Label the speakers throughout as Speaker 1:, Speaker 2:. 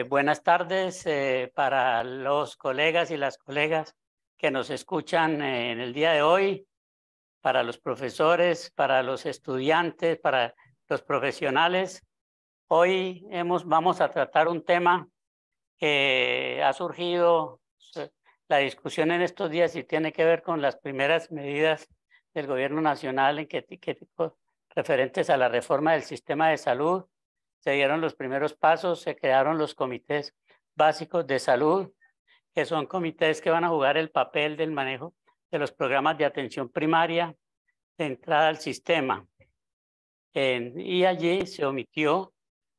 Speaker 1: Buenas tardes para los colegas y las colegas que nos escuchan en el día de hoy, para los profesores, para los estudiantes, para los profesionales. Hoy vamos a tratar un tema que ha surgido la discusión en estos días y tiene que ver con las primeras medidas del gobierno nacional referentes a la reforma del sistema de salud. Se dieron los primeros pasos, se crearon los comités básicos de salud, que son comités que van a jugar el papel del manejo de los programas de atención primaria de entrada al sistema. Y allí se omitió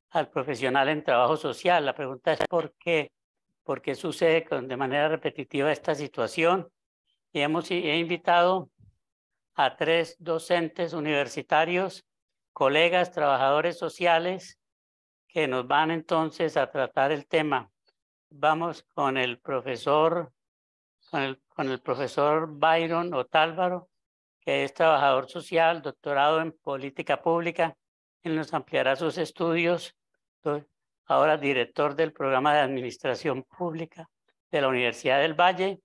Speaker 1: al profesional en trabajo social. La pregunta es ¿por qué? ¿Por qué sucede de manera repetitiva esta situación? Y he invitado a 3 docentes universitarios, colegas, trabajadores sociales, que nos van entonces a tratar el tema. Vamos con el profesor Byron Otálvaro, que es trabajador social, doctorado en política pública. Él nos ampliará sus estudios. Ahora director del programa de administración pública de la Universidad del Valle.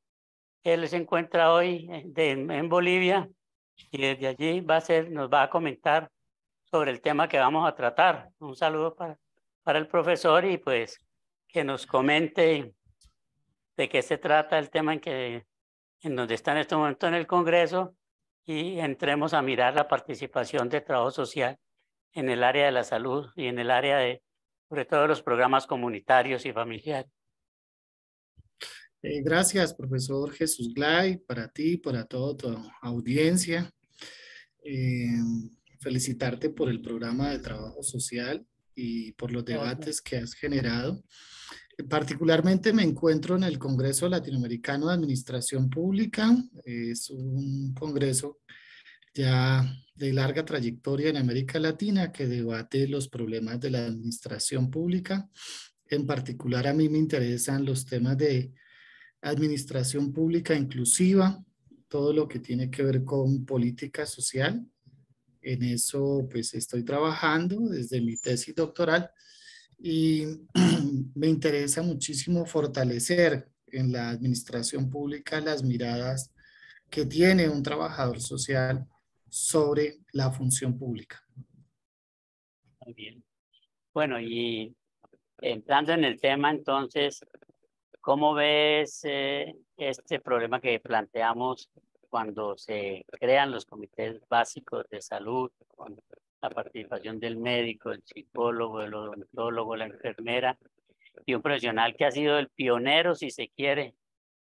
Speaker 1: Él se encuentra hoy en Bolivia y desde allí nos va a comentar sobre el tema que vamos a tratar. Un saludo para el profesor y pues que nos comente de qué se trata el tema en donde está en este momento en el Congreso y entremos a mirar la participación de trabajo social en el área de la salud y en el área de, sobre todo, los programas comunitarios y familiares.
Speaker 2: Gracias, profesor Jesús Glay, para ti, para toda tu audiencia. Felicitarte por el programa de trabajo social y por los debates que has generado. Particularmente me encuentro en el Congreso Latinoamericano de Administración Pública. Es un congreso ya de larga trayectoria en América Latina que debate los problemas de la administración pública. En particular a mí me interesan los temas de administración pública inclusiva, todo lo que tiene que ver con política social. En eso pues estoy trabajando desde mi tesis doctoral y me interesa muchísimo fortalecer en la administración pública las miradas que tiene un trabajador social sobre la función pública.
Speaker 1: Muy bien. Bueno, y entrando en el tema entonces, ¿cómo ves este problema que planteamos cuando se crean los comités básicos de salud, con la participación del médico, el psicólogo, el odontólogo, la enfermera y un profesional que ha sido el pionero, si se quiere,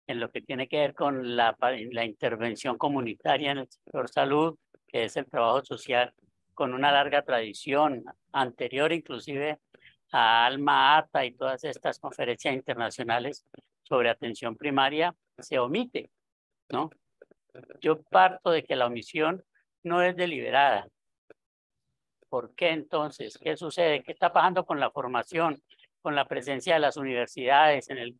Speaker 1: en lo que tiene que ver con la intervención comunitaria en el sector salud, que es el trabajo social, con una larga tradición anterior inclusive a Alma Ata y todas estas conferencias internacionales sobre atención primaria, se omite, ¿no? Yo parto de que la omisión no es deliberada. ¿Por qué entonces? ¿Qué sucede? ¿Qué está pasando con la formación, con la presencia de las universidades en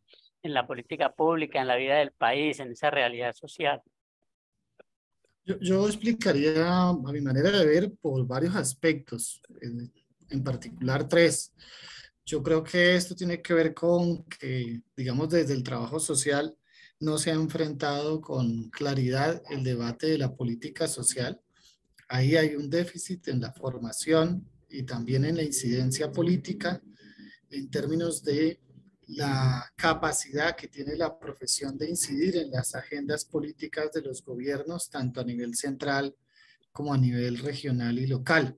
Speaker 1: la política pública, en la vida del país, en esa realidad social?
Speaker 2: Yo explicaría a mi manera de ver por varios aspectos, en particular 3. Yo creo que esto tiene que ver con que, digamos, desde el trabajo social no se ha enfrentado con claridad el debate de la política social. Ahí hay un déficit en la formación y también en la incidencia política en términos de la capacidad que tiene la profesión de incidir en las agendas políticas de los gobiernos, tanto a nivel central como a nivel regional y local.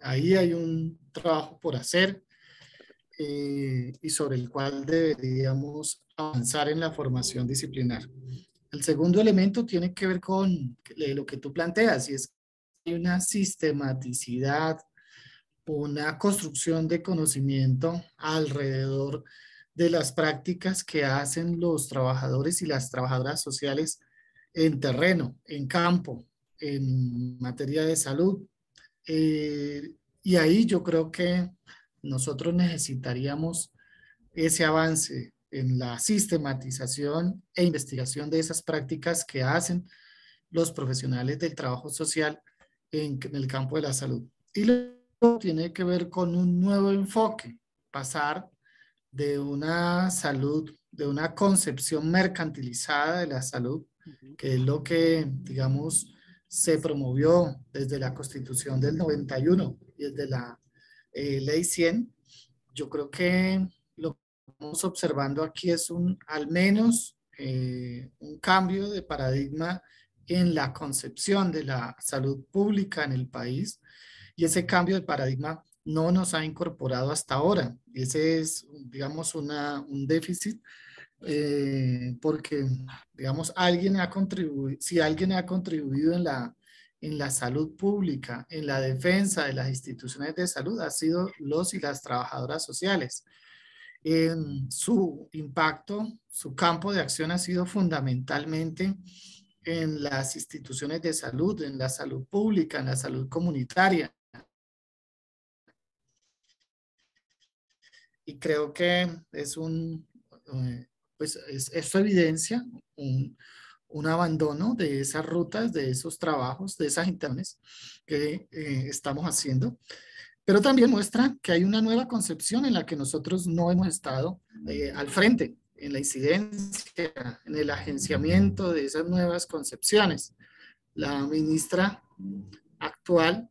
Speaker 2: Ahí hay un trabajo por hacer y sobre el cual deberíamos avanzar en la formación disciplinar. El segundo elemento tiene que ver con lo que tú planteas, y es que hay una sistematicidad, una construcción de conocimiento alrededor de las prácticas que hacen los trabajadores y las trabajadoras sociales en terreno, en campo, en materia de salud. Y ahí yo creo que nosotros necesitaríamos ese avance en la sistematización e investigación de esas prácticas que hacen los profesionales del trabajo social en el campo de la salud. Y luego tiene que ver con un nuevo enfoque, pasar de una salud, de una concepción mercantilizada de la salud, que es lo que, digamos, se promovió desde la Constitución del 91 y desde la Ley 100. Yo creo que lo que estamos observando aquí es al menos un cambio de paradigma en la concepción de la salud pública en el país, y ese cambio de paradigma no nos ha incorporado hasta ahora. Ese es, digamos, un déficit, porque, digamos, si alguien ha contribuido en la salud pública, en la defensa de las instituciones de salud, ha sido los y las trabajadoras sociales. Su impacto, su campo de acción ha sido fundamentalmente en las instituciones de salud, en la salud pública, en la salud comunitaria. Y creo que pues eso evidencia un abandono de esas rutas, de esos trabajos, de esas internes que estamos haciendo. Pero también muestra que hay una nueva concepción en la que nosotros no hemos estado al frente, en la incidencia, en el agenciamiento de esas nuevas concepciones. La ministra actual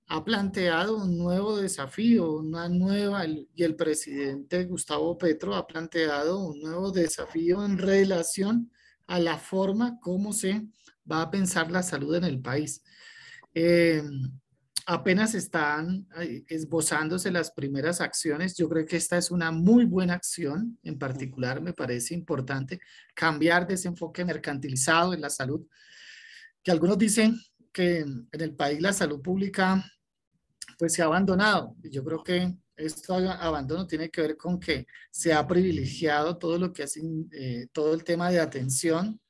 Speaker 2: ha planteado un nuevo desafío, y el presidente Gustavo Petro ha planteado un nuevo desafío en relación a la forma como se va a pensar la salud en el país. Apenas están esbozándose las primeras acciones. Yo creo que esta es una muy buena acción. En particular, me parece importante cambiar de ese enfoque mercantilizado en la salud, que algunos dicen que en el país la salud pública pues se ha abandonado. Y yo creo que este abandono tiene que ver con que se ha privilegiado todo lo que hace, todo el tema de atención,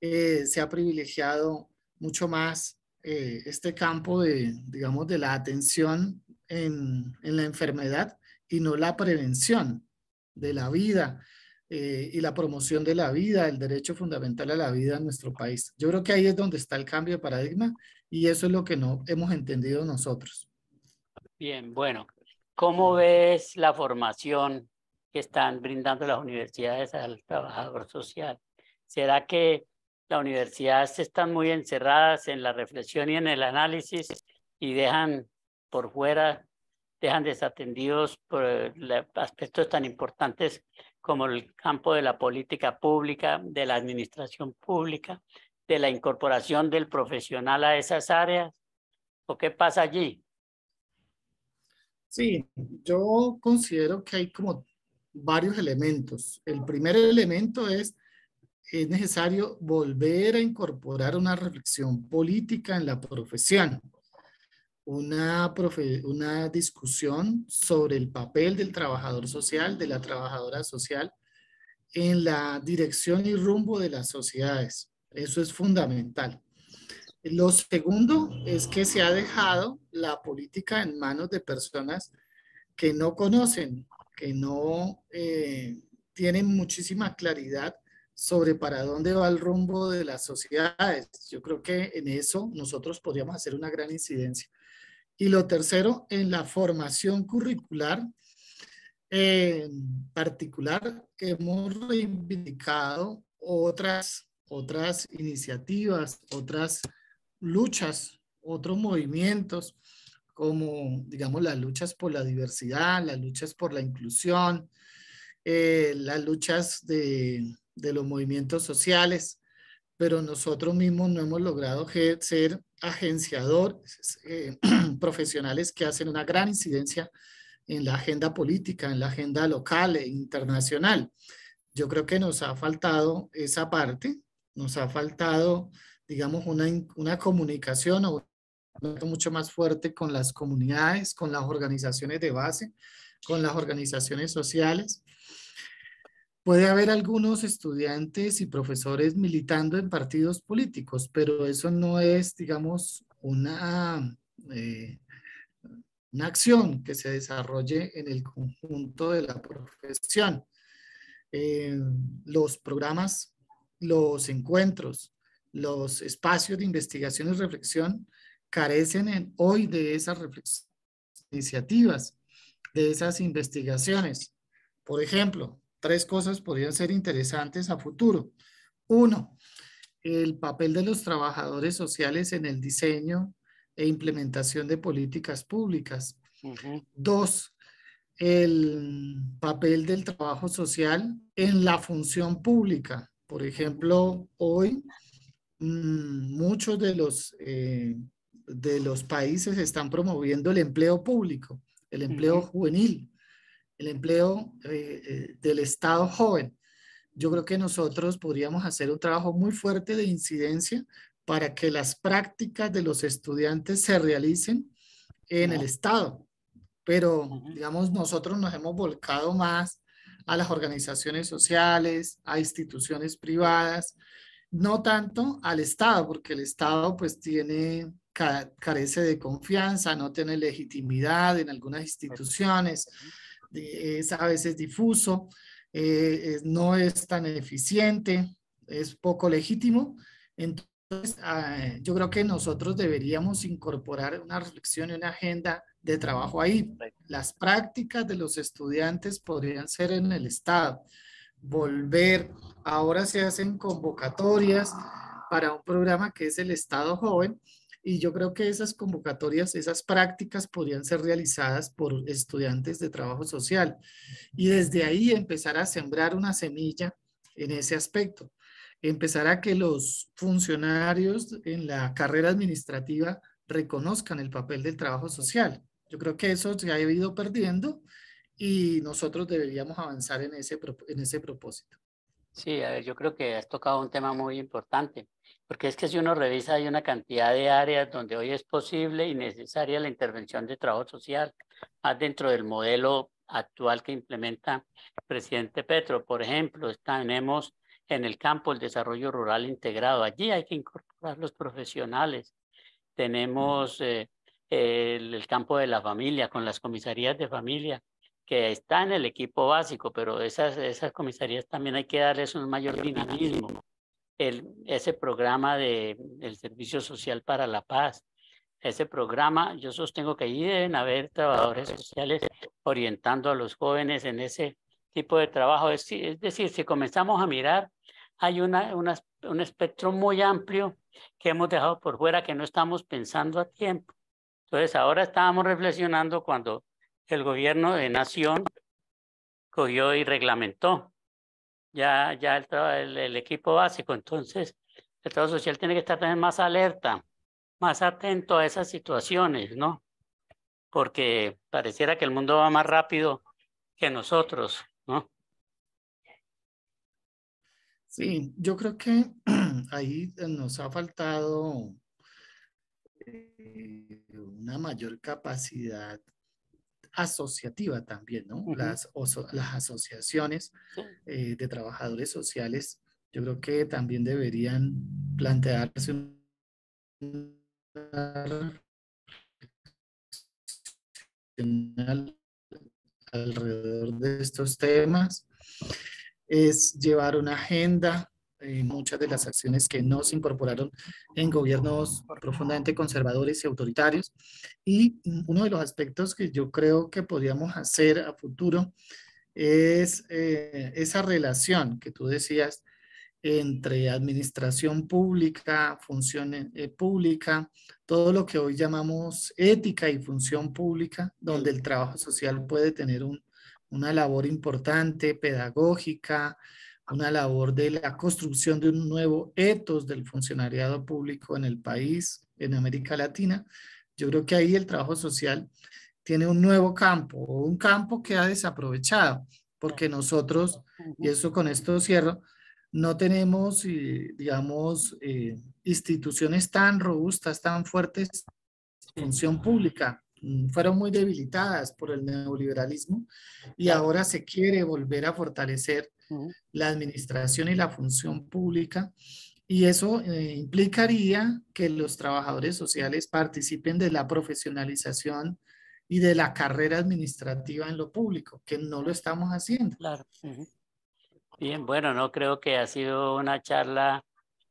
Speaker 2: se ha privilegiado mucho más este campo de, digamos, de la atención en la enfermedad y no la prevención de la vida y la promoción de la vida, el derecho fundamental a la vida en nuestro país. Yo creo que ahí es donde está el cambio de paradigma y eso es lo que no hemos entendido nosotros.
Speaker 1: Bien, bueno, ¿cómo ves la formación que están brindando las universidades al trabajador social? ¿Será que las universidades están muy encerradas en la reflexión y en el análisis y dejan por fuera, dejan desatendidos por aspectos tan importantes como el campo de la política pública, de la administración pública, de la incorporación del profesional a esas áreas? ¿O qué pasa allí?
Speaker 2: Sí, yo considero que hay como varios elementos. El primer elemento es necesario volver a incorporar una reflexión política en la profesión, una discusión sobre el papel del trabajador social, de la trabajadora social, en la dirección y rumbo de las sociedades. Eso es fundamental. Lo segundo es que se ha dejado la política en manos de personas que no conocen, que no tienen muchísima claridad sobre para dónde va el rumbo de las sociedades. Yo creo que en eso nosotros podríamos hacer una gran incidencia. Y lo tercero, en la formación curricular, en particular, hemos reivindicado otras iniciativas, otras luchas, otros movimientos, como, digamos, las luchas por la diversidad, las luchas por la inclusión, las luchas de los movimientos sociales, pero nosotros mismos no hemos logrado ser agenciadores profesionales que hacen una gran incidencia en la agenda política, en la agenda local e internacional. Yo creo que nos ha faltado esa parte, nos ha faltado, digamos, una comunicación o mucho más fuerte con las comunidades, con las organizaciones de base, con las organizaciones sociales. Puede haber algunos estudiantes y profesores militando en partidos políticos, pero eso no es, digamos, una acción que se desarrolle en el conjunto de la profesión. Los programas, los encuentros, los espacios de investigación y reflexión carecen hoy de esas iniciativas, de esas investigaciones. Por ejemplo, tres cosas podrían ser interesantes a futuro. Uno, el papel de los trabajadores sociales en el diseño e implementación de políticas públicas. Dos, el papel del trabajo social en la función pública. Por ejemplo, hoy muchos de los países están promoviendo el empleo público, el empleo juvenil, el empleo del Estado joven. Yo creo que nosotros podríamos hacer un trabajo muy fuerte de incidencia para que las prácticas de los estudiantes se realicen en el Estado. Pero, digamos, nosotros nos hemos volcado más a las organizaciones sociales, a instituciones privadas, no tanto al Estado, porque el Estado pues carece de confianza, no tiene legitimidad en algunas instituciones, es a veces difuso, no es tan eficiente, es poco legítimo. Entonces, yo creo que nosotros deberíamos incorporar una reflexión y una agenda de trabajo ahí. Las prácticas de los estudiantes podrían ser en el Estado. Volver, ahora se hacen convocatorias para un programa que es el Estado Joven, y yo creo que esas convocatorias, esas prácticas podrían ser realizadas por estudiantes de trabajo social, y desde ahí empezar a sembrar una semilla en ese aspecto. Empezar a que los funcionarios en la carrera administrativa reconozcan el papel del trabajo social. Yo creo que eso se ha ido perdiendo y nosotros deberíamos avanzar en ese propósito.
Speaker 1: Sí, a ver, yo creo que has tocado un tema muy importante, porque es que si uno revisa hay una cantidad de áreas donde hoy es posible y necesaria la intervención de trabajo social, más dentro del modelo actual que implementa el presidente Petro. Por ejemplo, tenemos en el campo el desarrollo rural integrado. Allí hay que incorporar los profesionales. Tenemos el campo de la familia con las comisarías de familia, que está en el equipo básico, pero esas comisarías también hay que darles un mayor dinamismo. Ese programa del Servicio Social para la Paz, ese programa, yo sostengo que allí deben haber trabajadores sociales orientando a los jóvenes en ese tipo de trabajo. Es decir, si comenzamos a mirar, hay un espectro muy amplio que hemos dejado por fuera, que no estamos pensando a tiempo. Entonces, ahora estábamos reflexionando cuando el gobierno de nación cogió y reglamentó ya el equipo básico. Entonces, el trabajo social tiene que estar también más alerta, más atento a esas situaciones, ¿no? Porque pareciera que el mundo va más rápido que nosotros, ¿no?
Speaker 2: Sí, yo creo que ahí nos ha faltado una mayor capacidad asociativa también, ¿no? Las asociaciones
Speaker 1: Sí.
Speaker 2: De trabajadores sociales, yo creo que también deberían plantearse una reflexión alrededor de estos temas, es llevar una agenda. Muchas de las acciones que no se incorporaron en gobiernos profundamente conservadores y autoritarios. Y uno de los aspectos que yo creo que podríamos hacer a futuro es esa relación que tú decías entre administración pública, función pública, todo lo que hoy llamamos ética y función pública, donde el trabajo social puede tener una labor importante, pedagógica, una labor de la construcción de un nuevo ethos del funcionariado público en el país, en América Latina. Yo creo que ahí el trabajo social tiene un nuevo campo, o un campo que ha desaprovechado, porque nosotros, y eso con esto cierro, no tenemos, digamos, instituciones tan robustas, tan fuertes, función pública. Fueron muy debilitadas por el neoliberalismo y ahora se quiere volver a fortalecer la administración y la función pública, y eso implicaría que los trabajadores sociales participen de la profesionalización y de la carrera administrativa en lo público, que no lo estamos haciendo.
Speaker 1: Claro. Bien, bueno, no creo que ha sido una charla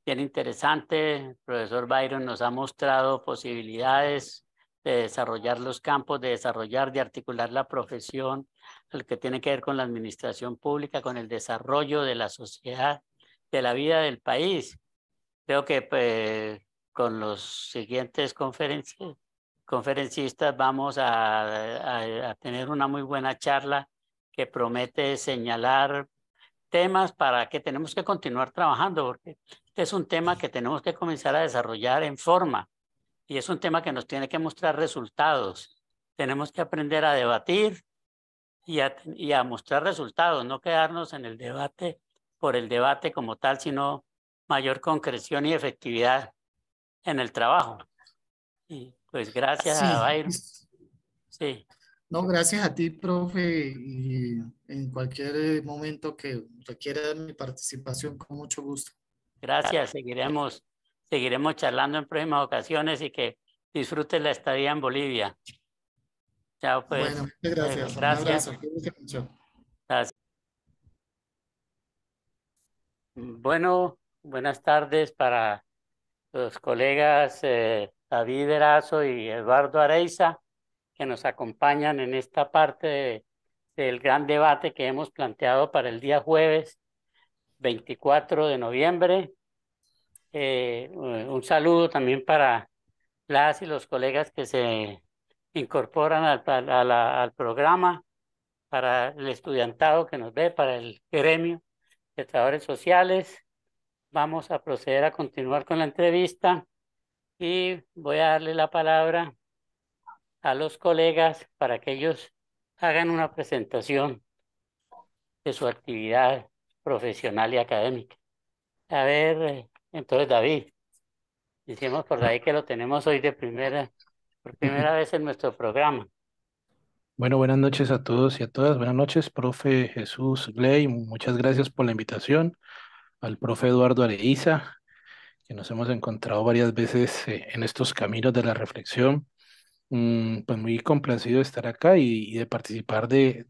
Speaker 1: bien interesante. El profesor Byron nos ha mostrado posibilidades de desarrollar los campos, de desarrollar, de articular la profesión, lo que tiene que ver con la administración pública, con el desarrollo de la sociedad, de la vida del país. Creo que pues, con los siguientes conferencistas vamos a tener una muy buena charla que promete señalar temas para que tenemos que continuar trabajando, porque este es un tema que tenemos que comenzar a desarrollar en forma y es un tema que nos tiene que mostrar resultados. Tenemos que aprender a debatir y a mostrar resultados, no quedarnos en el debate por el debate como tal, sino mayor concreción y efectividad en el trabajo. Y pues gracias a
Speaker 2: Sí,
Speaker 1: Byron. Sí,
Speaker 2: no, gracias a ti, profe, y en cualquier momento que requiera mi participación, con mucho gusto.
Speaker 1: gracias. Seguiremos charlando en próximas ocasiones y que disfrutes la estadía en Bolivia. Chao,
Speaker 2: Bueno,
Speaker 1: pues.
Speaker 2: muchas
Speaker 1: Luego,
Speaker 2: gracias. Un
Speaker 1: gracias.
Speaker 2: abrazo. Cuídense mucho.
Speaker 1: Gracias. Bueno, buenas tardes para los colegas David Erazo y Eduardo Areiza, que nos acompañan en esta parte del gran debate que hemos planteado para el día jueves 24 de noviembre. Un saludo también para las y los colegas que se incorporan al programa, para el estudiantado que nos ve, para el gremio de trabajadores sociales. Vamos a proceder a continuar con la entrevista y voy a darle la palabra a los colegas para que ellos hagan una presentación de su actividad profesional y académica. A ver, entonces David, decimos por ahí que lo tenemos hoy por primera vez en nuestro programa.
Speaker 3: Bueno, buenas noches a todos y a todas. Buenas noches, profe Jesús Gley. Muchas gracias por la invitación. Al profe Eduardo Areiza, que nos hemos encontrado varias veces en estos caminos de la reflexión. Pues muy complacido de estar acá y de participar de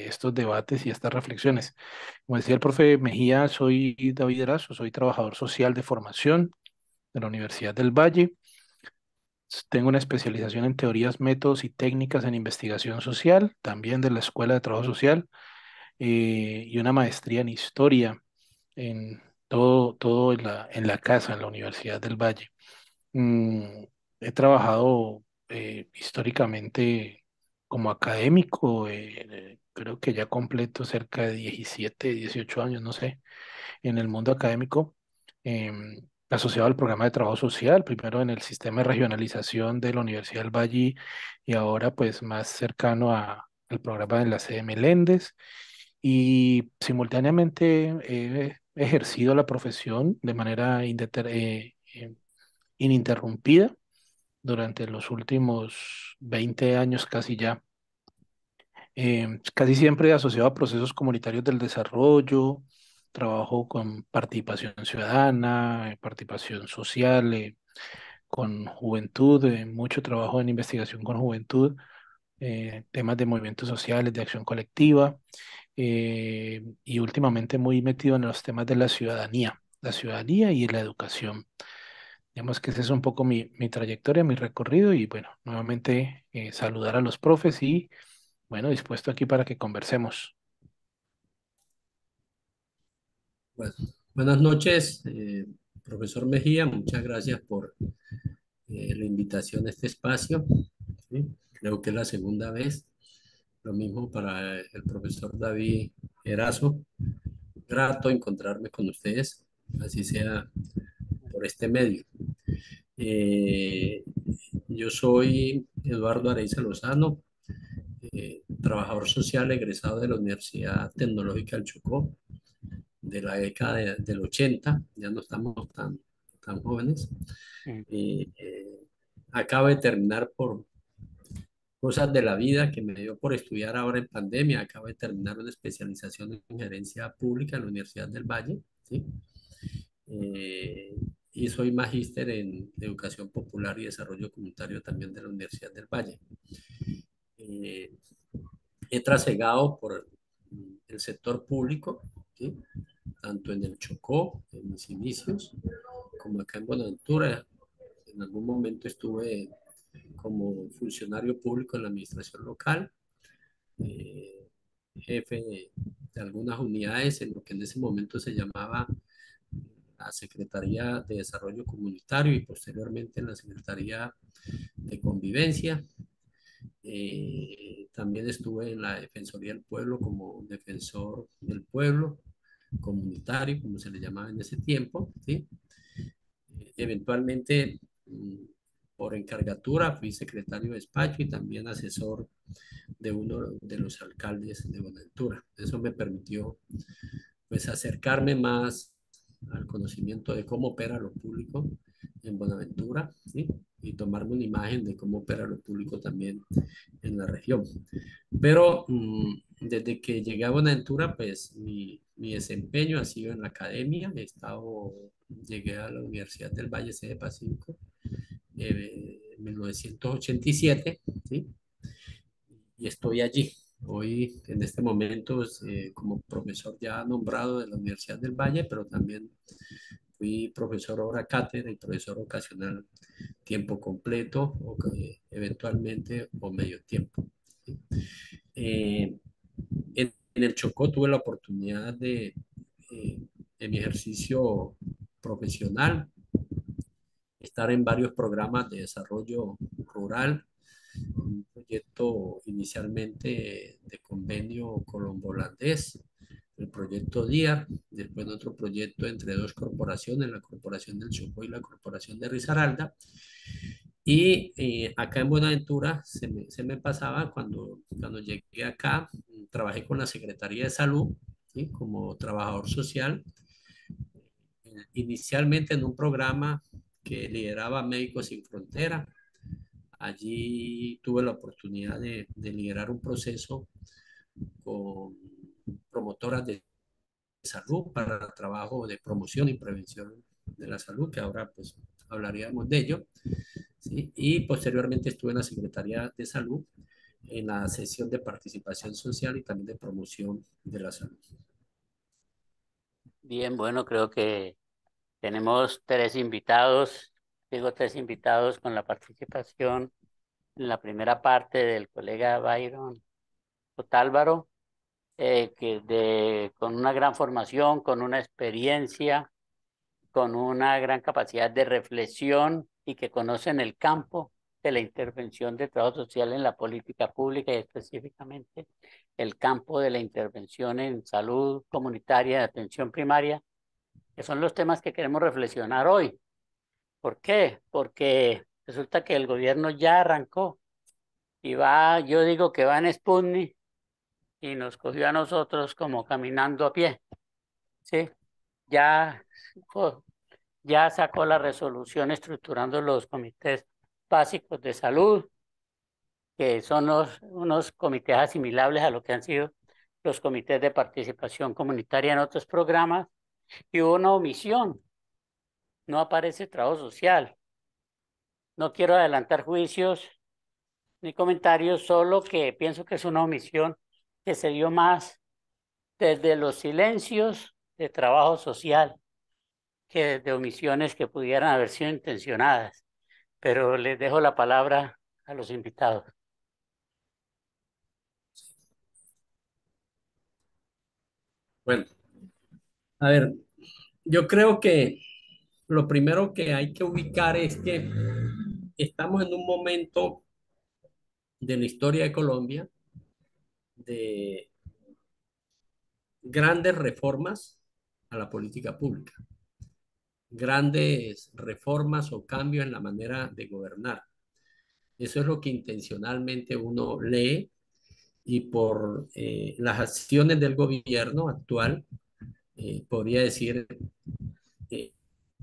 Speaker 3: estos debates y estas reflexiones. Como decía el profe Mejía, soy David Erazo, soy trabajador social de formación de la Universidad del Valle. Tengo una especialización en teorías, métodos y técnicas en investigación social, también de la Escuela de Trabajo Social, y una maestría en historia, en todo en la casa, en la Universidad del Valle. Mm, He trabajado históricamente como académico, creo que ya completo cerca de 17, 18 años, no sé, en el mundo académico, asociado al programa de trabajo social, primero en el sistema de regionalización de la Universidad del Valle y ahora pues más cercano al programa de la sede Meléndez. Y simultáneamente he ejercido la profesión de manera ininterrumpida durante los últimos 20 años casi ya, casi siempre asociado a procesos comunitarios del desarrollo, trabajo con participación ciudadana, participación social, con juventud, mucho trabajo en investigación con juventud, temas de movimientos sociales, de acción colectiva, y últimamente muy metido en los temas de la ciudadanía y la educación. Digamos que esa es un poco mi trayectoria, mi recorrido y bueno, nuevamente saludar a los profes y bueno, dispuesto aquí para que conversemos.
Speaker 4: Bueno, buenas noches, profesor Mejía, muchas gracias por la invitación a este espacio. ¿Sí? Creo que es la segunda vez. Lo mismo para el profesor David Erazo. Grato encontrarme con ustedes, así sea por este medio. Eh, yo soy Eduardo Areiza Lozano, trabajador social egresado de la Universidad Tecnológica del Chocó, de la década del 80, ya no estamos tan jóvenes.
Speaker 1: Mm.
Speaker 4: Acabo de terminar por cosas de la vida que me dio por estudiar ahora en pandemia. Acabo de terminar una especialización en gerencia pública en la Universidad del Valle, ¿sí? Eh, y soy magíster en educación popular y desarrollo comunitario también de la Universidad del Valle. Eh, He trasegado por el sector público, ¿sí? Tanto en el Chocó, en mis inicios, como acá en Buenaventura. En algún momento estuve como funcionario público en la administración local, jefe de algunas unidades en lo que en ese momento se llamaba la Secretaría de Desarrollo Comunitario y posteriormente en la Secretaría de Convivencia. También estuve en la Defensoría del Pueblo como defensor del pueblo comunitario, como se le llamaba en ese tiempo, ¿sí? Eventualmente, por encargatura, fui secretario de despacho y también asesor de uno de los alcaldes de Buenaventura. Eso me permitió, pues, acercarme más al conocimiento de cómo opera lo público en Buenaventura, ¿sí? Y tomarme una imagen de cómo opera lo público también en la región. Pero desde que llegué a Buenaventura, pues mi desempeño ha sido en la academia. Llegué a la Universidad del Valle Sede Pacífico en 1987, ¿sí? Y estoy allí. Hoy, en este momento, como profesor ya nombrado de la Universidad del Valle, pero también fui profesor hora cátedra y profesor ocasional tiempo completo o eventualmente o medio tiempo. ¿Sí? En el Chocó tuve la oportunidad en mi ejercicio profesional, estar en varios programas de desarrollo rural, un proyecto inicialmente de convenio colombo-holandés, el proyecto DIAR, después otro proyecto entre dos corporaciones, la Corporación del Chocó y la Corporación de Risaralda. Y acá en Buenaventura se me pasaba cuando llegué acá, trabajé con la Secretaría de Salud, ¿sí? Como trabajador social, inicialmente en un programa que lideraba Médicos Sin Frontera. Allí tuve la oportunidad de liderar un proceso con promotoras de salud para el trabajo de promoción y prevención de la salud, que ahora pues hablaríamos de ello, ¿sí? Y posteriormente estuve en la Secretaría de Salud en la sesión de participación social y también de promoción de la salud.
Speaker 1: Bien, bueno, creo que tenemos tres invitados, digo tres invitados con la participación en la primera parte del colega Byron Otálvaro, con una gran formación, con una experiencia, con una gran capacidad de reflexión y que conocen el campo de la intervención de trabajo social en la política pública y específicamente el campo de la intervención en salud comunitaria, de atención primaria, que son los temas que queremos reflexionar hoy. ¿Por qué? Porque resulta que el gobierno ya arrancó y va, yo digo que va en Sputnik y nos cogió a nosotros como caminando a pie, ¿sí? Ya, ya sacó la resolución estructurando los comités básicos de salud, que son unos comités asimilables a lo que han sido los comités de participación comunitaria en otros programas, y hubo una omisión, no aparece trabajo social. No quiero adelantar juicios ni comentarios, solo que pienso que es una omisión que se dio más desde los silencios de trabajo social que de omisiones que pudieran haber sido intencionadas. Pero les dejo la palabra a los invitados.
Speaker 4: Bueno, a ver, yo creo que lo primero que hay que ubicar es que estamos en un momento de la historia de Colombia de grandes reformas a la política pública, grandes reformas o cambios en la manera de gobernar. Eso es lo que intencionalmente uno lee y por las acciones del gobierno actual, podría decir, eh,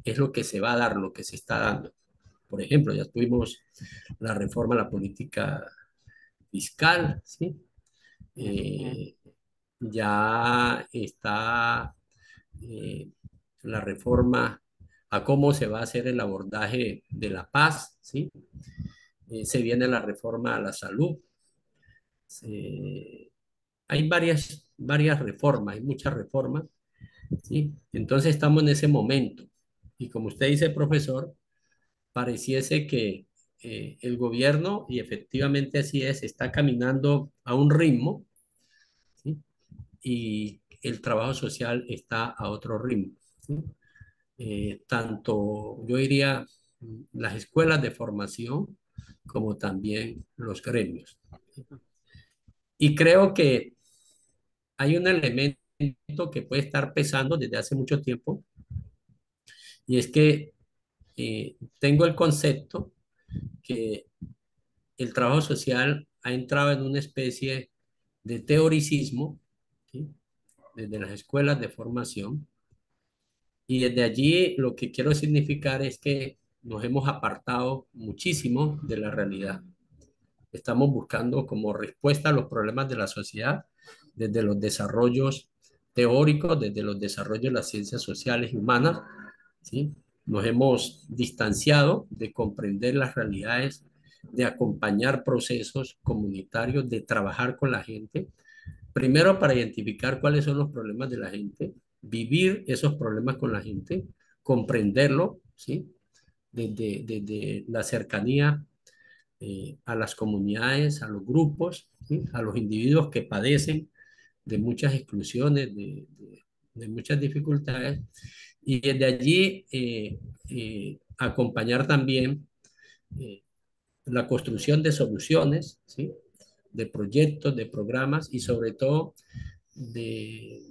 Speaker 4: es lo que se va a dar, lo que se está dando. Por ejemplo, ya tuvimos la reforma a la política fiscal, ¿sí? Eh, ya está la reforma a cómo se va a hacer el abordaje de la paz, ¿sí? Se viene la reforma a la salud. Hay varias reformas, hay muchas reformas, ¿sí? Entonces estamos en ese momento. Y como usted dice, profesor, pareciese que el gobierno, y efectivamente así es, está caminando a un ritmo, ¿sí? Y el trabajo social está a otro ritmo, ¿sí? Tanto, yo diría, las escuelas de formación como también los gremios. Y creo que hay un elemento que puede estar pesando desde hace mucho tiempo, y es que tengo el concepto que el trabajo social ha entrado en una especie de teoricismo, ¿sí? Desde las escuelas de formación, y desde allí lo que quiero significar es que nos hemos apartado muchísimo de la realidad. Estamos buscando como respuesta a los problemas de la sociedad desde los desarrollos teóricos, desde los desarrollos de las ciencias sociales y humanas, ¿sí? Nos hemos distanciado de comprender las realidades, de acompañar procesos comunitarios, de trabajar con la gente, primero para identificar cuáles son los problemas de la gente, vivir esos problemas con la gente, comprenderlo, ¿sí? Desde la cercanía a las comunidades, a los grupos, ¿sí? A los individuos que padecen de muchas exclusiones, de muchas dificultades, y desde allí acompañar también eh, la construcción de soluciones, ¿sí? De proyectos, de programas y sobre todo de,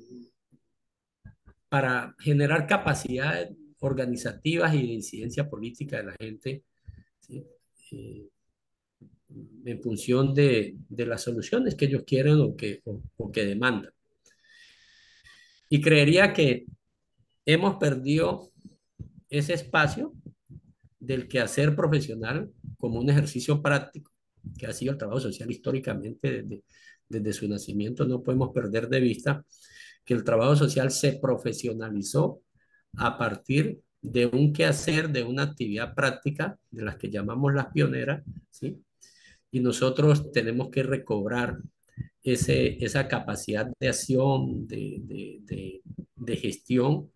Speaker 4: para generar capacidades organizativas y de incidencia política de la gente, ¿sí? Eh, en función de las soluciones que ellos quieren o que demandan. Y creería que hemos perdido ese espacio del quehacer profesional como un ejercicio práctico, que ha sido el trabajo social históricamente desde su nacimiento. No podemos perder de vista que el trabajo social se profesionalizó a partir de un quehacer, de una actividad práctica, de las que llamamos las pioneras, ¿sí? Y nosotros tenemos que recobrar esa capacidad de acción, de gestión,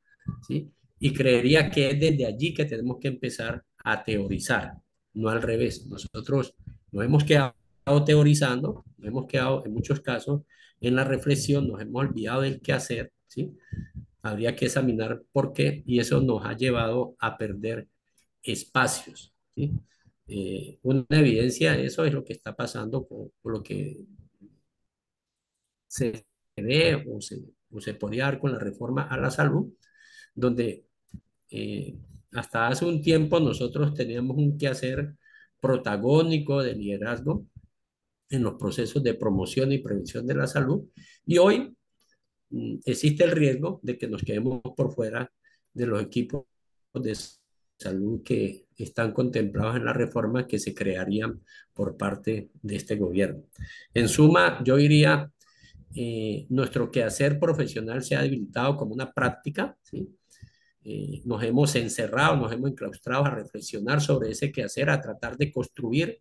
Speaker 4: ¿sí? Y creería que es desde allí que tenemos que empezar a teorizar, no al revés. Nosotros nos hemos quedado teorizando, nos hemos quedado en muchos casos en la reflexión, nos hemos olvidado del qué hacer, ¿sí? Habría que examinar por qué, y eso nos ha llevado a perder espacios, ¿sí? Una evidencia de eso es lo que está pasando con lo que se ve o se podía dar con la reforma a la salud, donde eh, hasta hace un tiempo nosotros teníamos un quehacer protagónico de liderazgo en los procesos de promoción y prevención de la salud, y hoy existe el riesgo de que nos quedemos por fuera de los equipos de salud que están contemplados en la reforma que se crearían por parte de este gobierno. En suma, yo diría, nuestro quehacer profesional se ha debilitado como una práctica, ¿sí? Nos hemos encerrado, nos hemos enclaustrado a reflexionar sobre ese quehacer, a tratar de construir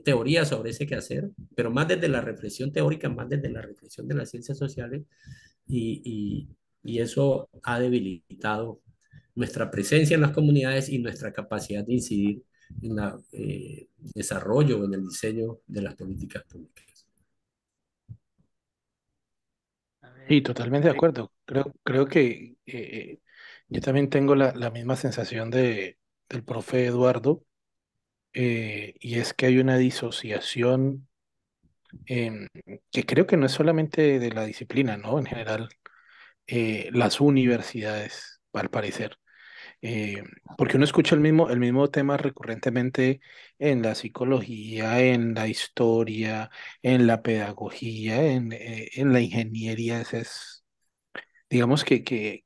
Speaker 4: teorías sobre ese quehacer, pero más desde la reflexión teórica, más desde la reflexión de las ciencias sociales, y, y eso ha debilitado nuestra presencia en las comunidades y nuestra capacidad de incidir en el desarrollo o en el diseño de las políticas públicas.
Speaker 3: Sí, totalmente de acuerdo. Creo que yo también tengo la misma sensación del profe Eduardo, y es que hay una disociación em, que creo que no es solamente de la disciplina, ¿no? En general, las universidades, al parecer. eh, Porque uno escucha el mismo tema recurrentemente en la psicología, en la historia, en la pedagogía, en la ingeniería. Digamos que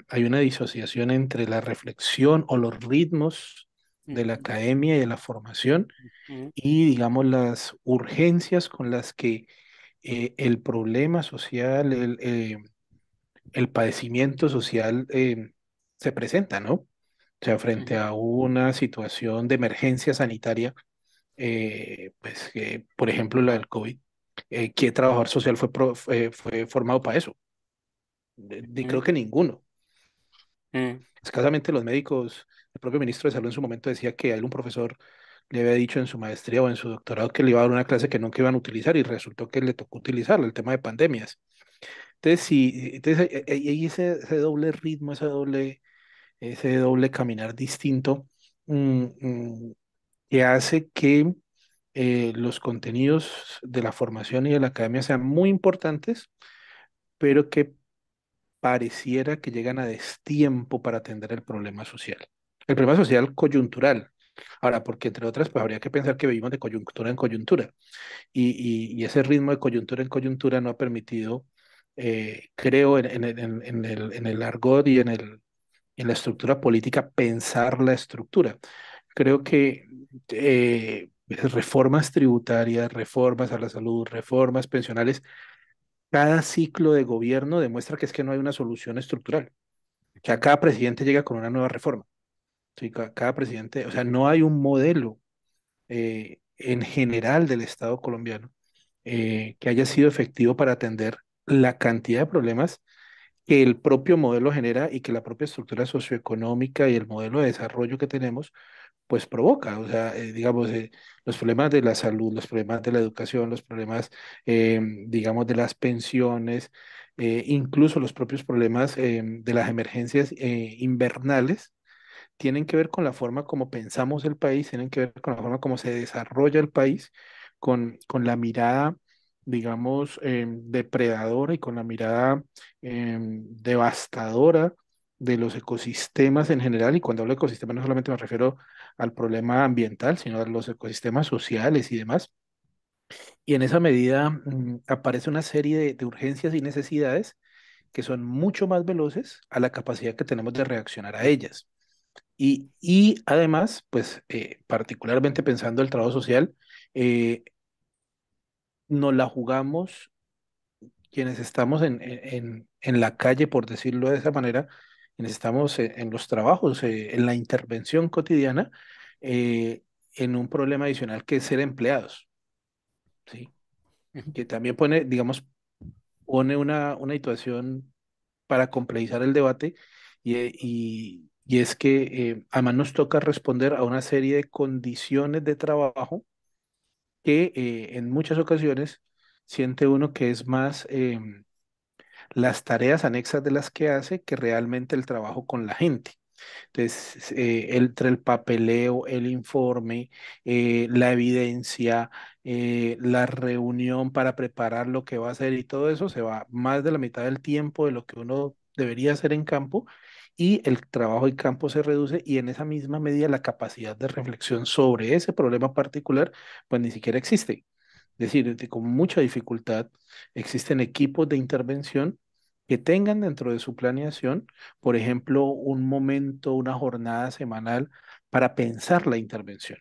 Speaker 3: hay una disociación entre la reflexión o los ritmos de la
Speaker 1: Ujú,
Speaker 3: academia y de la formación
Speaker 1: ujú,
Speaker 3: y, digamos, las urgencias con las que el problema social, el padecimiento social se presenta, ¿no? O sea, frente
Speaker 1: ujú,
Speaker 3: a una situación de emergencia sanitaria, pues, por ejemplo, la del COVID, ¿qué trabajador social fue formado para eso? Creo
Speaker 1: ujú,
Speaker 3: que ninguno.
Speaker 1: ujú,
Speaker 3: Escasamente los médicos, el propio ministro de Salud en su momento decía que a él un profesor le había dicho en su maestría o en su doctorado que le iba a dar una clase que nunca iban a utilizar y resultó que le tocó utilizarla, el tema de pandemias. Entonces, sí, entonces hay ese doble ritmo, ese doble caminar distinto, mm, mm, que hace que los contenidos de la formación y de la academia sean muy importantes, pero que pareciera que llegan a destiempo para atender el problema social. El problema social coyuntural. Ahora, porque entre otras, pues habría que pensar que vivimos de coyuntura en coyuntura y ese ritmo de coyuntura en coyuntura no ha permitido, creo, en el argot y en la estructura política, pensar la estructura. Creo que reformas tributarias, reformas a la salud, reformas pensionales, cada ciclo de gobierno demuestra que es que no hay una solución estructural. O sea, cada presidente llega con una nueva reforma. Sí, cada presidente, o sea, no hay un modelo en general del Estado colombiano que haya sido efectivo para atender la cantidad de problemas que el propio modelo genera y que la propia estructura socioeconómica y el modelo de desarrollo que tenemos pues provoca, o sea, digamos, los problemas de la salud, los problemas de la educación, los problemas, digamos, de las pensiones, incluso los propios problemas de las emergencias invernales, tienen que ver con la forma como pensamos el país, tienen que ver con la forma como se desarrolla el país, con la mirada, digamos, depredadora y con la mirada devastadora de los ecosistemas en general. Y cuando hablo de ecosistemas no solamente me refiero al problema ambiental, sino a los ecosistemas sociales y demás. Y en esa medida aparece una serie de urgencias y necesidades que son mucho más veloces a la capacidad que tenemos de reaccionar a ellas. Y además, pues particularmente pensando el trabajo social, eh, nos la jugamos quienes estamos en la calle, por decirlo de esa manera, quienes estamos en los trabajos, en la intervención cotidiana, en un problema adicional que es ser empleados, ¿sí? Que también pone, digamos, pone una situación para complejizar el debate y es que además nos toca responder a una serie de condiciones de trabajo que en muchas ocasiones siente uno que es más las tareas anexas de las que hace que realmente el trabajo con la gente. Entonces, entre el papeleo, el informe, la evidencia, la reunión para preparar lo que va a hacer y todo eso, se va más de la mitad del tiempo de lo que uno debería hacer en campo y el trabajo en campo se reduce y en esa misma medida la capacidad de reflexión sobre ese problema particular, pues ni siquiera existe. Es decir, con mucha dificultad existen equipos de intervención que tengan dentro de su planeación, por ejemplo, un momento, una jornada semanal para pensar la intervención.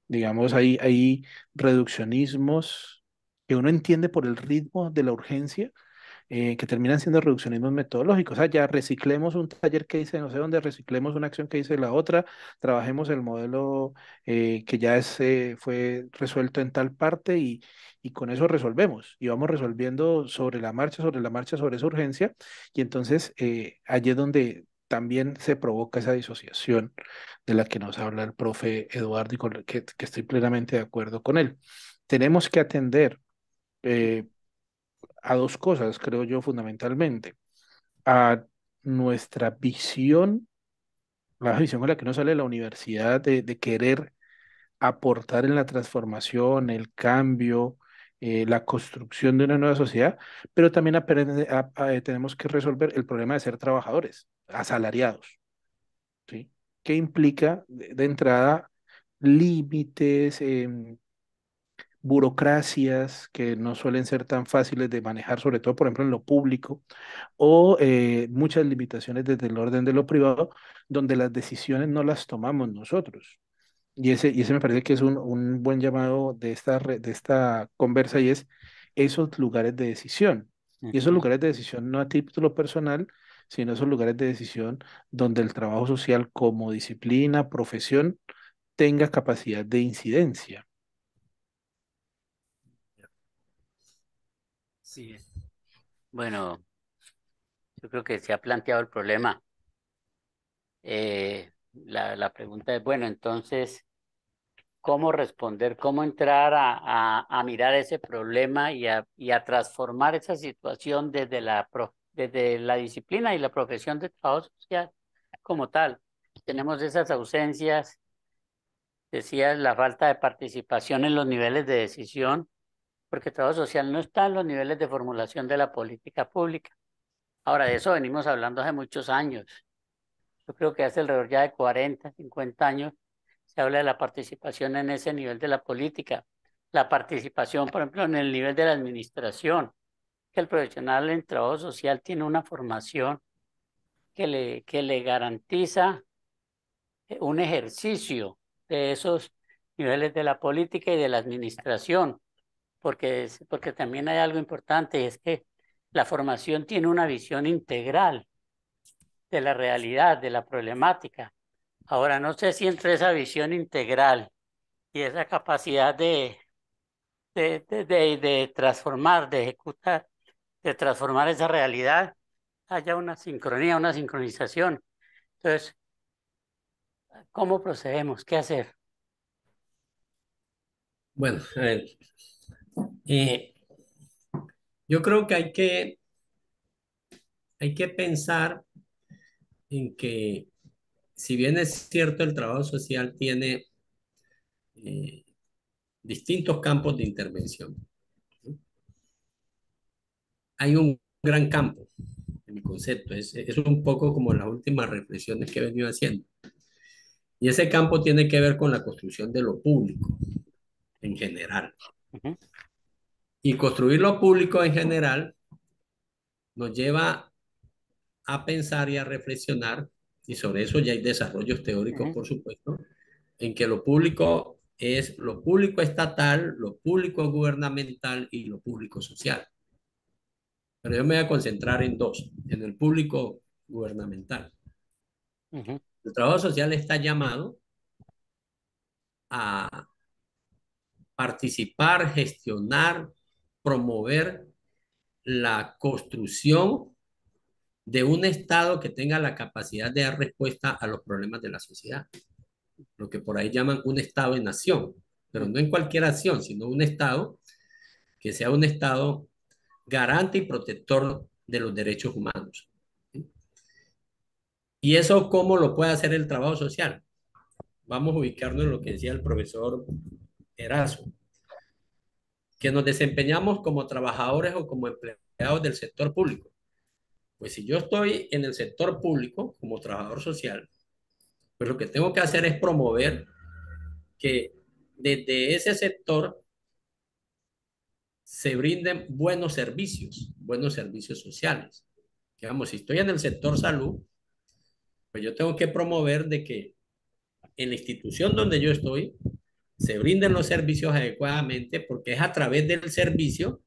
Speaker 3: Digamos, hay reduccionismos que uno entiende por el ritmo de la urgencia, que terminan siendo reduccionismos metodológicos. O sea, ya reciclemos un taller que hice no sé dónde, reciclemos una acción que hice la otra, trabajemos el modelo que ya fue resuelto en tal parte y con eso resolvemos. Y vamos resolviendo sobre la marcha, sobre la marcha, sobre esa urgencia. Y entonces allí es donde también se provoca esa disociación de la que nos habla el profe Eduardo y con la que estoy plenamente de acuerdo con él. Tenemos que atender eh, a dos cosas, creo yo, fundamentalmente. A nuestra visión, la visión con la que nos sale de la universidad de querer aportar en la transformación, el cambio, la construcción de una nueva sociedad, pero también tenemos que resolver el problema de ser trabajadores, asalariados, ¿sí? Que implica de entrada límites, burocracias que no suelen ser tan fáciles de manejar, sobre todo, por ejemplo, en lo público, o muchas limitaciones desde el orden de lo privado, donde las decisiones no las tomamos nosotros. Y ese me parece que es un buen llamado de de esta conversa y es esos lugares de decisión. Y esos
Speaker 1: Ujú.
Speaker 3: lugares de decisión no a título personal, sino esos lugares de decisión donde el trabajo social como disciplina, profesión, tenga capacidad de incidencia.
Speaker 1: Sí. Bueno, yo creo que se ha planteado el problema. La pregunta es, bueno, entonces, cómo responder, cómo entrar a mirar ese problema y a transformar esa situación desde la disciplina y la profesión de trabajo social como tal. Tenemos esas ausencias, decías, la falta de participación en los niveles de decisión, porque el trabajo social no está en los niveles de formulación de la política pública. Ahora, de eso venimos hablando hace muchos años. Yo creo que hace alrededor ya de 40, 50 años se habla de la participación en ese nivel de la política. La participación, por ejemplo, en el nivel de la administración, que el profesional en trabajo social tiene una formación que le garantiza un ejercicio de esos niveles de la política y de la administración, porque también hay algo importante, y es que la formación tiene una visión integral de la realidad, de la problemática. Ahora, no sé si entre esa visión integral y esa capacidad de transformar, de ejecutar, de transformar esa realidad, haya una sincronía, una sincronización. Entonces, ¿cómo procedemos? ¿Qué hacer?
Speaker 4: Bueno, a ver, eh, yo creo que hay que pensar en que si bien es cierto el trabajo social tiene eh, distintos campos de intervención, ¿no? Hay un gran campo en mi concepto, es un poco como las últimas reflexiones que he venido haciendo. Y ese campo tiene que ver con la construcción de lo público en general.
Speaker 1: Ujú,
Speaker 4: Y construir lo público en general nos lleva a pensar y a reflexionar, y sobre eso ya hay desarrollos teóricos,
Speaker 1: ujú,
Speaker 4: por supuesto, en que lo público es lo público estatal, lo público gubernamental y lo público social. Pero yo me voy a concentrar en dos, en el público gubernamental.
Speaker 1: ujú,
Speaker 4: El trabajo social está llamado a participar, gestionar, promover la construcción de un Estado que tenga la capacidad de dar respuesta a los problemas de la sociedad, lo que por ahí llaman un Estado de nación, pero
Speaker 1: ujú,
Speaker 4: no en cualquier acción, sino un Estado que sea un Estado garante y protector de los derechos humanos. ¿Y eso cómo lo puede hacer el trabajo social? Vamos a ubicarnos en lo que decía el profesor Erazo, que nos desempeñamos como trabajadores o como empleados del sector público. Pues si yo estoy en el sector público como trabajador social, pues lo que tengo que hacer es promover que desde ese sector se brinden buenos servicios sociales. Digamos, si estoy en el sector salud, pues yo tengo que promover de que en la institución donde yo estoy se brinden los servicios adecuadamente, porque es a través del servicio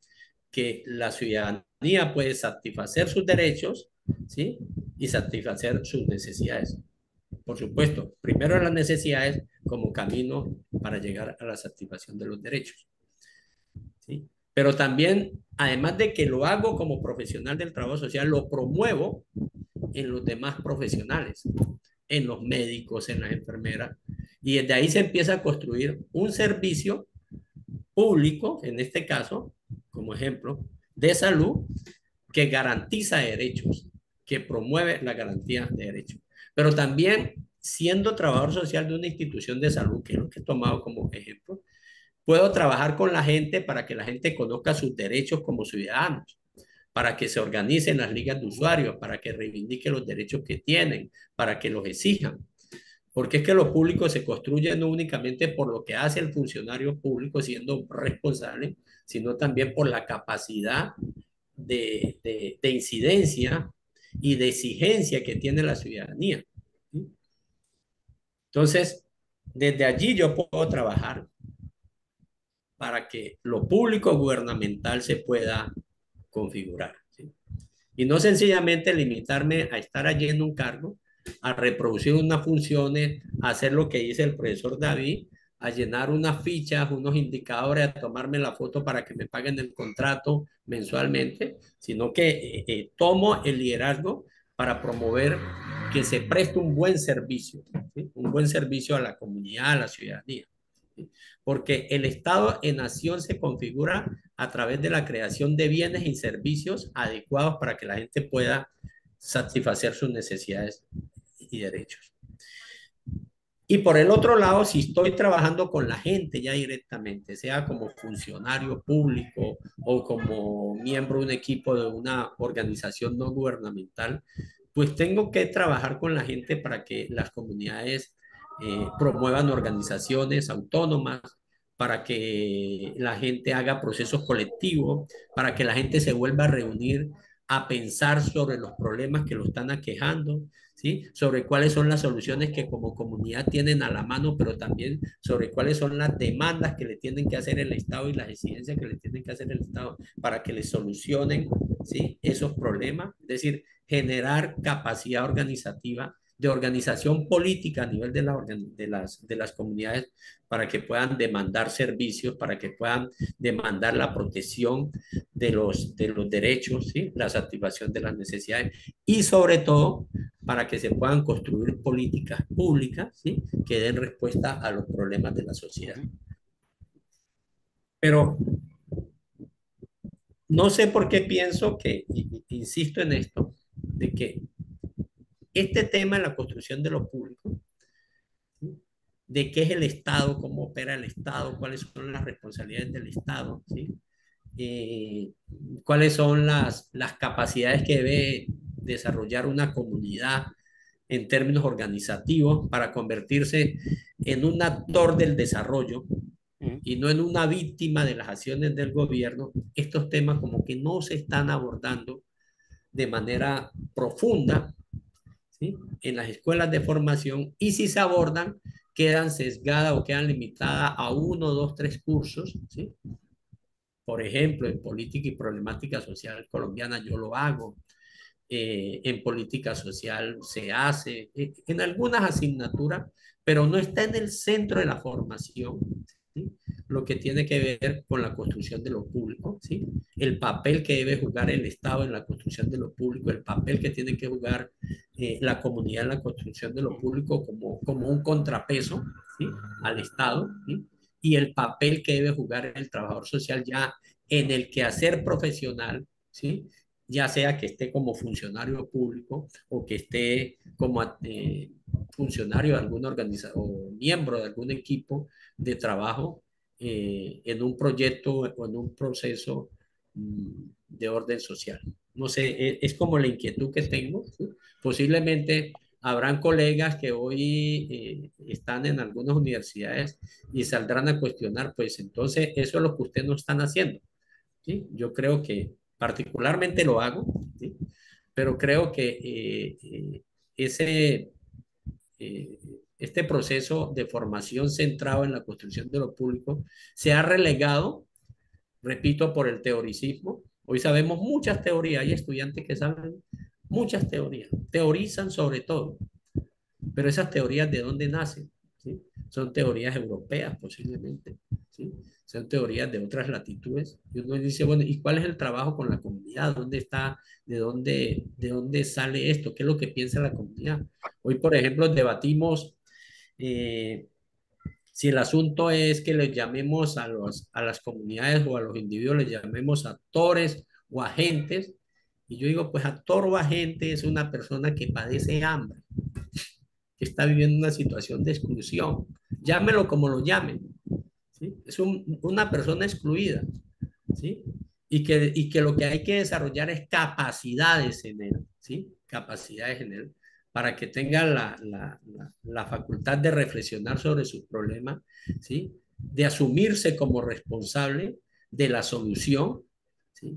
Speaker 4: que la ciudadanía puede satisfacer sus derechos, ¿sí? Y satisfacer sus necesidades. Por supuesto, primero las necesidades como camino para llegar a la satisfacción de los derechos, ¿sí? Pero también, además de que lo hago como profesional del trabajo social, lo promuevo en los demás profesionales, en los médicos, en las enfermeras, y desde ahí se empieza a construir un servicio público, en este caso, como ejemplo, de salud, que garantiza derechos, que promueve la garantía de derechos. Pero también, siendo trabajador social de una institución de salud, que es lo que he tomado como ejemplo, puedo trabajar con la gente para que la gente conozca sus derechos como ciudadanos, para que se organicen las ligas de usuarios, para que reivindiquen los derechos que tienen, para que los exijan. Porque es que lo público se construye no únicamente por lo que hace el funcionario público siendo responsable, sino también por la capacidad de incidencia y de exigencia que tiene la ciudadanía. Entonces, desde allí yo puedo trabajar para que lo público gubernamental se pueda configurar, ¿sí? Y no sencillamente limitarme a estar allí en un cargo, a reproducir unas funciones, a hacer lo que dice el profesor David, a llenar unas fichas, unos indicadores, a tomarme la foto para que me paguen el contrato mensualmente, sino que tomo el liderazgo para promover que se preste un buen servicio, ¿sí? Un buen servicio a la comunidad, a la ciudadanía. ¿sí? Porque el Estado en nación se configura a través de la creación de bienes y servicios adecuados para que la gente pueda satisfacer sus necesidades y derechos. Y por el otro lado, si estoy trabajando con la gente ya directamente, sea como funcionario público o como miembro de un equipo de una organización no gubernamental, pues tengo que trabajar con la gente para que las comunidades promuevan organizaciones autónomas, para que la gente haga procesos colectivos, para que la gente se vuelva a reunir a pensar sobre los problemas que lo están aquejando, ¿sí? Sobre cuáles son las soluciones que como comunidad tienen a la mano, pero también sobre cuáles son las demandas que le tienen que hacer el Estado y las exigencias que le tienen que hacer el Estado para que le solucionen, ¿sí? Esos problemas. Es decir, generar capacidad organizativa de organización política a nivel de las comunidades para que puedan demandar servicios, para que puedan demandar la protección de los derechos, ¿sí? La satisfacción de las necesidades y sobre todo para que se puedan construir políticas públicas, ¿sí? Que den respuesta a los problemas de la sociedad. Pero no sé por qué pienso que, insisto en esto, de que este tema de la construcción de lo público, ¿sí? De qué es el Estado, cómo opera el Estado, cuáles son las responsabilidades del Estado, ¿sí? Eh, cuáles son las capacidades que debe desarrollar una comunidad en términos organizativos para convertirse en un actor del desarrollo y no en una víctima de las acciones del gobierno. Estos temas como que no se están abordando de manera profunda, ¿sí? En las escuelas de formación, y si se abordan, quedan sesgadas o quedan limitadas a uno, dos, tres cursos, ¿sí? Por ejemplo, en política y problemática social colombiana yo lo hago, en política social se hace, en algunas asignaturas, pero no está en el centro de la formación, ¿sí? Lo que tiene que ver con la construcción de lo público, ¿sí? El papel que debe jugar el Estado en la construcción de lo público, el papel que tiene que jugar la comunidad en la construcción de lo público como un contrapeso, ¿sí? Al Estado, ¿sí? Y el papel que debe jugar el trabajador social ya en el quehacer profesional, ¿sí? Ya sea que esté como funcionario público o que esté como funcionario de alguna organización o miembro de algún equipo de trabajo en un proyecto o en un proceso de orden social. No sé, es como la inquietud que tengo, ¿sí? Posiblemente habrán colegas que hoy están en algunas universidades y saldrán a cuestionar, pues entonces eso es lo que ustedes no están haciendo, ¿sí? Yo creo que particularmente lo hago, ¿sí? Pero creo que ese, eh, este proceso de formación centrado en la construcción de lo público se ha relegado, repito, por el teoricismo. Hoy sabemos muchas teorías, hay estudiantes que saben muchas teorías, teorizan sobre todo, pero esas teorías, ¿de dónde nacen? ¿Sí? Son teorías europeas posiblemente, ¿sí? Son teorías de otras latitudes. Y uno dice, bueno, ¿y cuál es el trabajo con la comunidad? ¿Dónde está? De dónde sale esto? ¿Qué es lo que piensa la comunidad? Hoy, por ejemplo, debatimos eh, si el asunto es que les llamemos a las comunidades o a los individuos, les llamemos actores o agentes. Y yo digo, pues actor o agente es una persona que padece hambre, que está viviendo una situación de exclusión. Llámelo como lo llamen, ¿sí? Es una persona excluida, ¿sí? Y que lo que hay que desarrollar es capacidades en él, ¿sí? Capacidades en él para que tenga la facultad de reflexionar sobre sus problemas, ¿sí? De asumirse como responsable de la solución, ¿sí?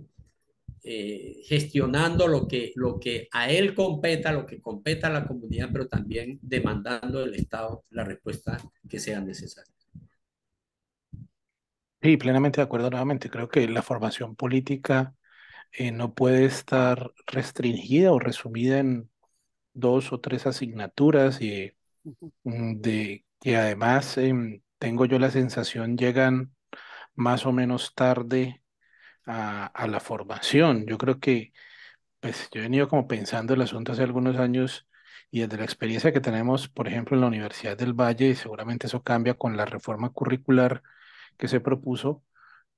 Speaker 4: Gestionando lo que a él competa, lo que competa a la comunidad, pero también demandando del Estado la respuesta que sea necesaria.
Speaker 3: Sí, plenamente de acuerdo nuevamente. Creo que la formación política no puede estar restringida o resumida en dos o tres asignaturas y de que además tengo yo la sensación llegan más o menos tarde a la formación. Yo creo que, pues yo he venido como pensando el asunto hace algunos años y desde la experiencia que tenemos, por ejemplo, en la Universidad del Valle, y seguramente eso cambia con la reforma curricular que se propuso,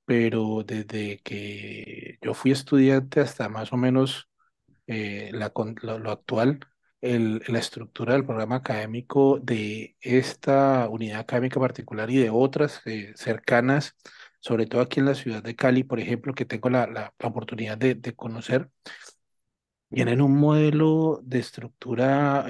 Speaker 3: pero desde que yo fui estudiante hasta más o menos lo actual, la estructura del programa académico de esta unidad académica particular y de otras cercanas, sobre todo aquí en la ciudad de Cali, por ejemplo, que tengo la oportunidad de conocer, tienen un modelo de estructura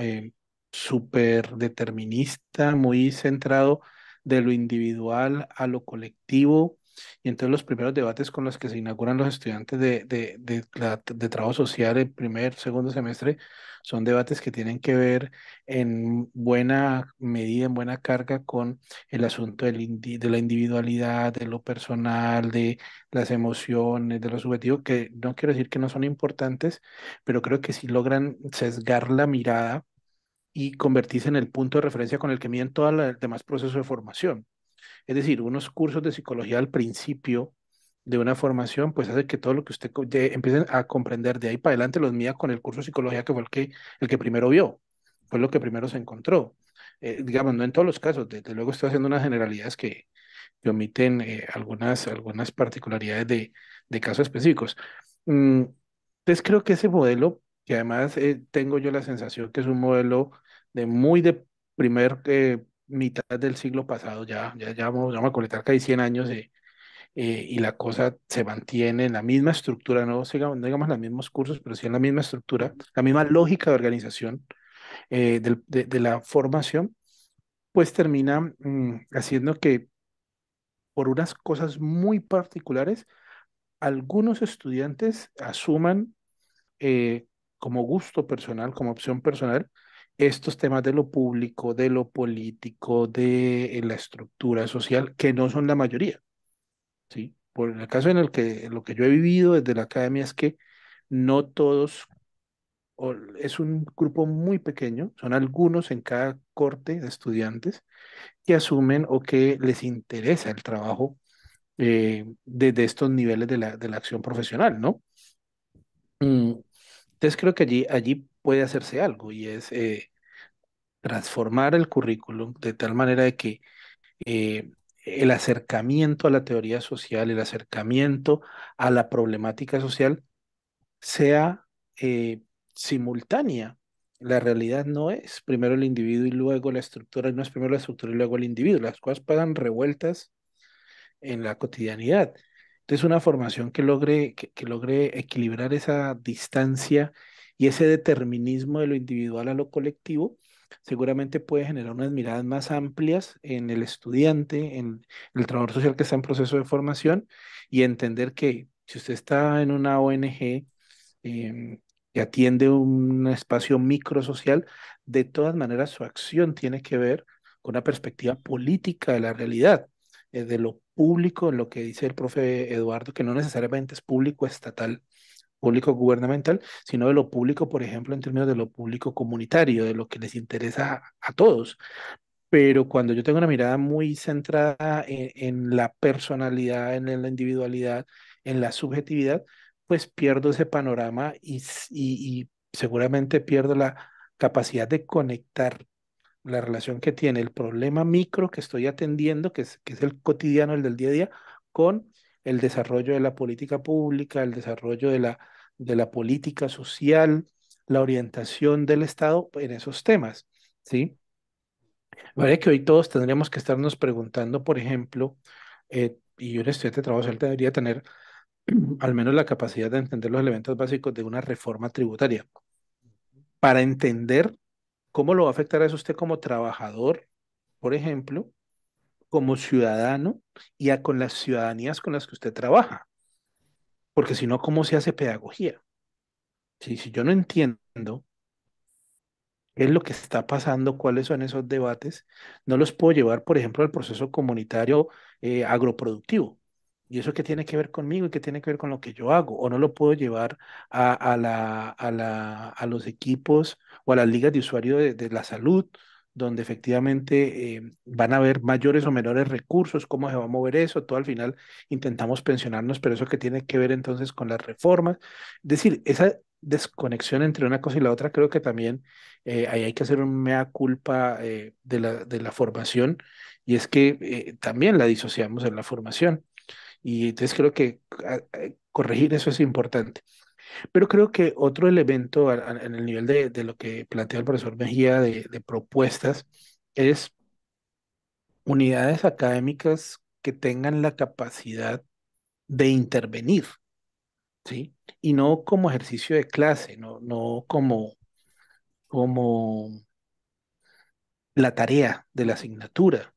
Speaker 3: súper determinista, muy centrado de lo individual a lo colectivo. Y entonces los primeros debates con los que se inauguran los estudiantes de trabajo social en primer, segundo semestre son debates que tienen que ver en buena medida, en buena carga con el asunto de la individualidad, de lo personal, de las emociones, de lo subjetivo, que no quiero decir que no son importantes, pero creo que si logran sesgar la mirada y convertirse en el punto de referencia con el que miden todos los demás procesos de formación. Es decir, unos cursos de psicología al principio de una formación, pues hace que todo lo que usted empiecen a comprender de ahí para adelante los mida con el curso de psicología que fue el que primero vio, fue lo que primero se encontró. Digamos, no en todos los casos, desde luego estoy haciendo unas generalidades que omiten algunas particularidades de casos específicos. Mm, entonces creo que ese modelo, que además tengo yo la sensación que es un modelo de primer mitad del siglo pasado, ya vamos a completar casi 100 años y la cosa se mantiene en la misma estructura, no digamos los mismos cursos, pero sí en la misma estructura, la misma lógica de organización de la formación, pues termina haciendo que por unas cosas muy particulares, algunos estudiantes asuman eh, como gusto personal, como opción personal, estos temas de lo público, de lo político, de la estructura social, que no son la mayoría, ¿sí? Por el caso en el que lo que yo he vivido desde la academia es que no todos, es un grupo muy pequeño, son algunos en cada corte de estudiantes que asumen o que les interesa el trabajo desde estos niveles de la acción profesional, ¿no? Mm, Entonces creo que allí puede hacerse algo y es transformar el currículum de tal manera de que eh, el acercamiento a la teoría social, el acercamiento a la problemática social sea simultánea. La realidad no es primero el individuo y luego la estructura, no es primero la estructura y luego el individuo. Las cosas pasan revueltas en la cotidianidad. Entonces, una formación que logre equilibrar esa distancia y ese determinismo de lo individual a lo colectivo, seguramente puede generar unas miradas más amplias en el estudiante, en el trabajador social que está en proceso de formación y entender que si usted está en una ONG que atiende un espacio microsocial, de todas maneras su acción tiene que ver con una perspectiva política de la realidad de lo público, en lo que dice el profe Eduardo, que no necesariamente es público estatal, público gubernamental, sino de lo público, por ejemplo, en términos de lo público comunitario, de lo que les interesa a todos. Pero cuando yo tengo una mirada muy centrada en la personalidad, en la individualidad, en la subjetividad, pues pierdo ese panorama y seguramente pierdo la capacidad de conectar la relación que tiene el problema micro que estoy atendiendo, que es el cotidiano, el del día a día, con el desarrollo de la política pública, el desarrollo de la política social, la orientación del Estado en esos temas, ¿sí? Vale que hoy todos tendríamos que estarnos preguntando, por ejemplo, y yo en estudiante de trabajo social debería tener al menos la capacidad de entender los elementos básicos de una reforma tributaria, para entender cómo lo va a afectar a eso usted como trabajador, por ejemplo, como ciudadano y con las ciudadanías con las que usted trabaja. Porque si no, ¿cómo se hace pedagogía? Si yo no entiendo qué es lo que está pasando, cuáles son esos debates, no los puedo llevar, por ejemplo, al proceso comunitario agroproductivo. ¿Y eso qué tiene que ver conmigo y qué tiene que ver con lo que yo hago? O no lo puedo llevar a los equipos o a las ligas de usuario de la salud, donde efectivamente van a haber mayores o menores recursos, cómo se va a mover eso, todo al final intentamos pensionarnos, pero eso que tiene que ver entonces con las reformas. Es decir, desconexión entre una cosa y la otra. Creo que también ahí hay que hacer un mea culpa de la formación, y es que también la disociamos en la formación. Y entonces creo que corregir eso es importante. Pero creo que otro elemento en el nivel de lo que plantea el profesor Mejía de propuestas es unidades académicas que tengan la capacidad de intervenir, ¿sí? Y no como ejercicio de clase, no como la tarea de la asignatura,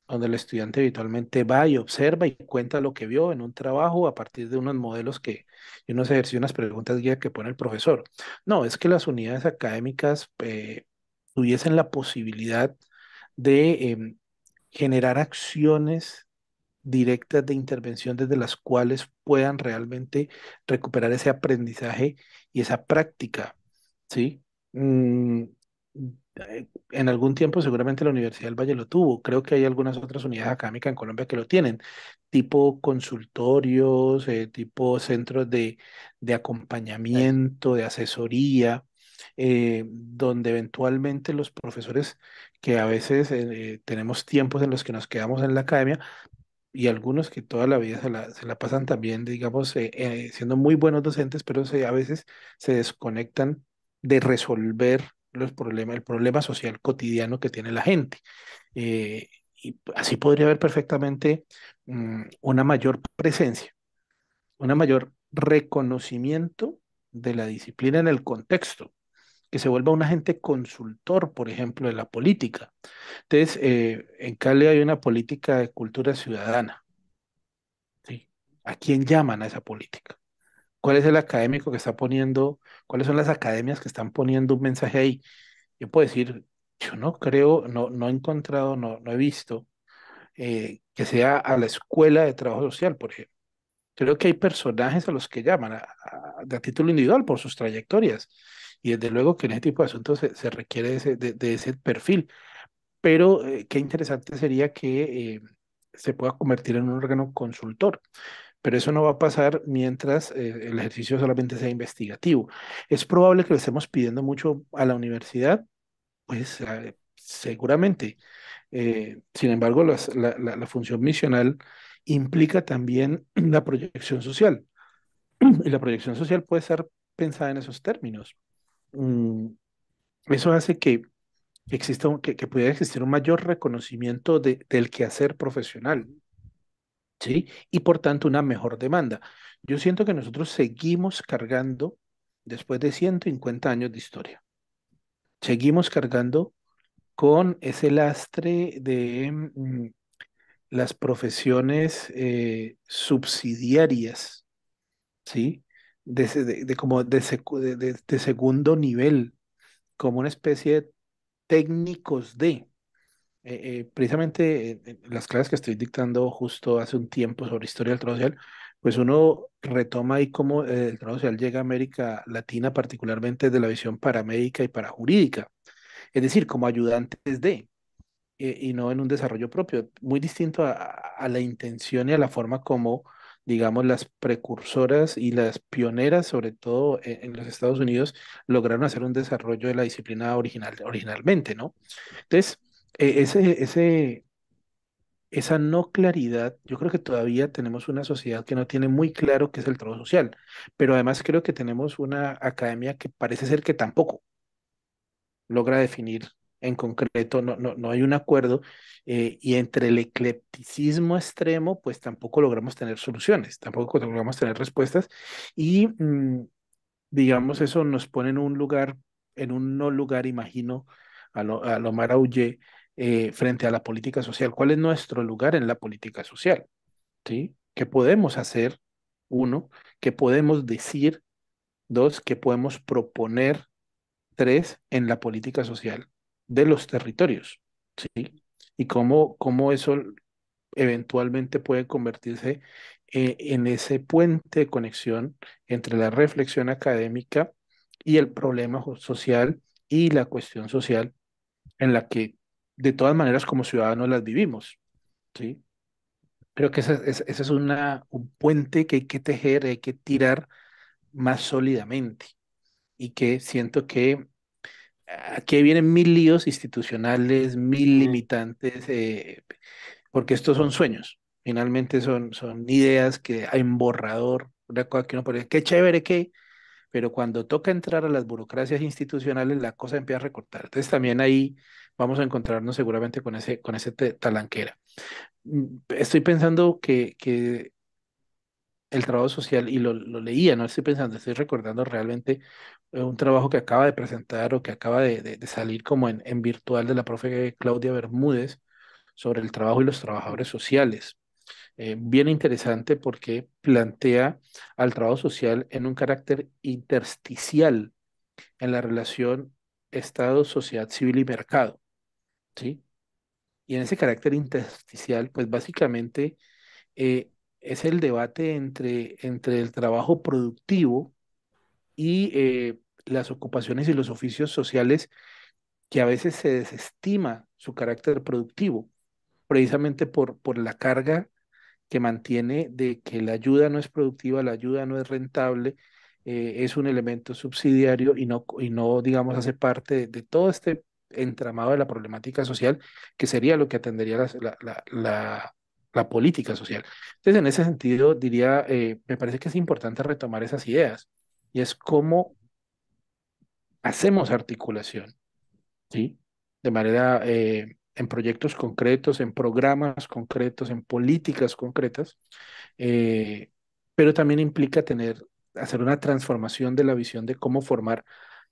Speaker 3: donde el estudiante habitualmente va y observa y cuenta lo que vio en un trabajo a partir de unos modelos y unos ejercicios, unas preguntas guía que pone el profesor. No, es que las unidades académicas tuviesen la posibilidad de generar acciones directas de intervención desde las cuales puedan realmente recuperar ese aprendizaje y esa práctica, ¿sí? Mm, en algún tiempo seguramente la Universidad del Valle lo tuvo. Creo que hay algunas otras unidades académicas en Colombia que lo tienen, tipo consultorios, tipo centros de acompañamiento, de asesoría, donde eventualmente los profesores que a veces tenemos tiempos en los que nos quedamos en la academia, y algunos que toda la vida se la pasan también, digamos, siendo muy buenos docentes, pero a veces se desconectan de resolver el problema social cotidiano que tiene la gente. Y así podría haber perfectamente una mayor presencia, una mayor reconocimiento de la disciplina en el contexto, que se vuelva un agente consultor, por ejemplo, de la política. Entonces, en Cali hay una política de cultura ciudadana. ¿Sí? ¿A quién llaman a esa política? ¿Cuál es el académico que está poniendo, cuáles son las academias que están poniendo un mensaje ahí? Yo puedo decir, yo no creo, no he encontrado, no he visto que sea a la escuela de trabajo social, por ejemplo. Creo que hay personajes a los que llaman de a título individual por sus trayectorias. Y desde luego que en ese tipo de asuntos se requiere de ese perfil. Pero qué interesante sería que se pueda convertir en un órgano consultor. Pero eso no va a pasar mientras el ejercicio solamente sea investigativo. Es probable que le estemos pidiendo mucho a la universidad, pues seguramente. Sin embargo, la función misional implica también la proyección social. Y la proyección social puede ser pensada en esos términos. Mm, Eso hace que que pudiera existir un mayor reconocimiento del quehacer profesional. ¿Sí? Y por tanto una mejor demanda. Yo siento que nosotros seguimos cargando, después de 150 años de historia, seguimos cargando con ese lastre de las profesiones subsidiarias, ¿sí? Como de segundo nivel, como una especie de técnicos precisamente en las clases que estoy dictando justo hace un tiempo sobre historia del trabajo social, pues uno retoma ahí cómo el trabajo social llega a América Latina, particularmente de la visión paramédica y parajurídica, es decir, como ayudantes y no en un desarrollo propio, muy distinto a la intención y a la forma como, digamos, las precursoras y las pioneras, sobre todo en los Estados Unidos, lograron hacer un desarrollo de la disciplina originalmente, ¿no? Entonces, esa no claridad, yo creo que todavía tenemos una sociedad que no tiene muy claro qué es el trabajo social, pero además creo que tenemos una academia que parece ser que tampoco logra definir en concreto, no hay un acuerdo, y entre el eclecticismo extremo, pues tampoco logramos tener soluciones, tampoco logramos tener respuestas, y digamos, eso nos pone en un no lugar, imagino, a lo Maraulle, frente a la política social. ¿Cuál es nuestro lugar en la política social? ¿Sí? ¿Qué podemos hacer? Uno, ¿qué podemos decir? Dos, ¿qué podemos proponer? Tres, en la política social de los territorios. ¿Sí? Y cómo eso eventualmente puede convertirse en ese puente de conexión entre la reflexión académica y el problema social y la cuestión social en la que de todas maneras como ciudadanos las vivimos, ¿sí? Creo que ese es un puente que hay que tejer, hay que tirar más sólidamente. y que siento que aquí vienen mil líos institucionales, mil
Speaker 1: Mm.
Speaker 3: limitantes, porque estos son sueños. Finalmente son ideas que hay un borrador, una cosa que uno puede decir, qué chévere que, pero cuando toca entrar a las burocracias institucionales, la cosa empieza a recortar. Entonces también ahí vamos a encontrarnos seguramente con ese talanquera. Estoy pensando que el trabajo social, y lo leía, no estoy pensando, estoy recordando realmente un trabajo que acaba de presentar o que acaba de salir como en virtual de la profe Claudia Bermúdez sobre el trabajo y los trabajadores sociales. Bien interesante porque plantea al trabajo social en un carácter intersticial en la relación Estado, sociedad civil y mercado, ¿sí? Y en ese carácter intersticial, pues básicamente eh, es el debate entre el trabajo productivo y las ocupaciones y los oficios sociales que a veces se desestima su carácter productivo, precisamente por la carga que mantiene de que la ayuda no es productiva, la ayuda no es rentable, es un elemento subsidiario y no, digamos, hace parte de todo este entramado de la problemática social, que sería lo que atendería la política social. Entonces, en ese sentido, diría, me parece que es importante retomar esas ideas y es cómo hacemos articulación, ¿sí? De manera, en proyectos concretos, en programas concretos, en políticas concretas, eh, pero también implica hacer una transformación de la visión de cómo formar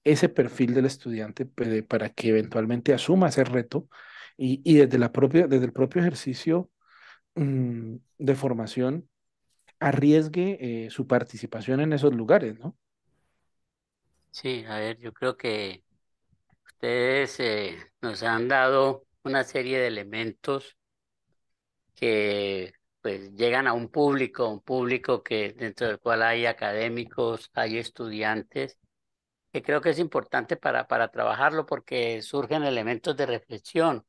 Speaker 3: ese perfil del estudiante para que eventualmente asuma ese reto y desde el propio ejercicio de formación arriesgue su participación en esos lugares, ¿no?
Speaker 1: Sí, a ver, yo creo que ustedes nos han dado una serie de elementos que pues llegan a un público que dentro del cual hay académicos, hay estudiantes, que creo que es importante para trabajarlo porque surgen elementos de reflexión,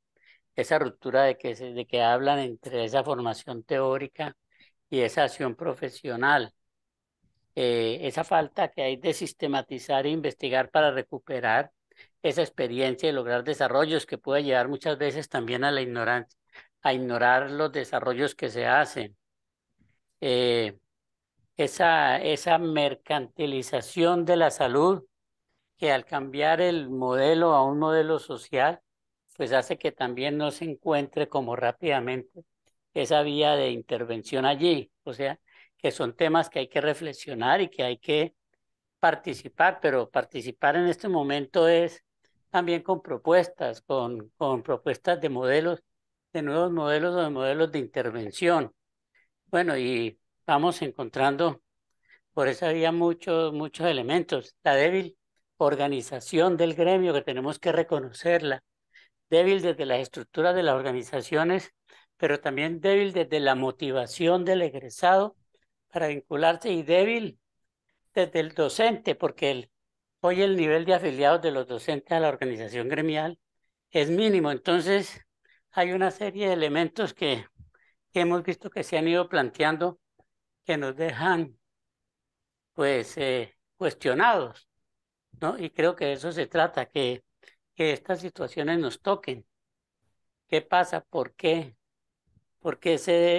Speaker 1: esa ruptura de que hablan entre esa formación teórica y esa acción profesional, esa falta que hay de sistematizar e investigar para recuperar esa experiencia y lograr desarrollos que puede llevar muchas veces también a la ignorancia, a ignorar los desarrollos que se hacen. Eh, esa mercantilización de la salud que al cambiar el modelo a un modelo social, pues hace que también no se encuentre como rápidamente esa vía de intervención allí. O sea, que son temas que hay que reflexionar y que hay que participar, pero participar en este momento es también con propuestas, con propuestas de modelos, de nuevos modelos o de modelos de intervención. Bueno, y vamos encontrando por eso había muchos elementos. La débil organización del gremio, que tenemos que reconocerla. Débil desde las estructuras de las organizaciones, pero también débil desde la motivación del egresado para vincularse y débil desde el docente, porque hoy el nivel de afiliados de los docentes a la organización gremial es mínimo. Entonces, hay una serie de elementos que hemos visto que se han ido planteando que nos dejan pues cuestionados, ¿no? Y creo que de eso se trata, que estas situaciones nos toquen. ¿Qué pasa? ¿Por qué? ¿Por qué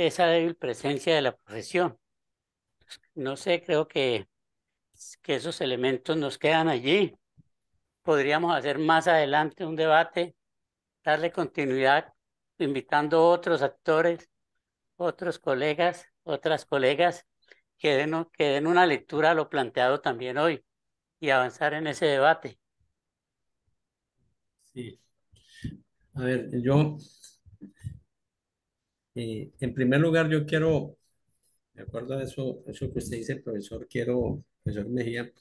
Speaker 1: esa débil presencia de la profesión? No sé, creo que esos elementos nos quedan allí. Podríamos hacer más adelante un debate, darle continuidad, invitando otros actores, otros colegas, otras colegas que den una lectura a lo planteado también hoy y avanzar en ese debate.
Speaker 4: Sí. A ver, yo, en primer lugar, yo quiero, de acuerdo a eso que usted dice, profesor Mejía,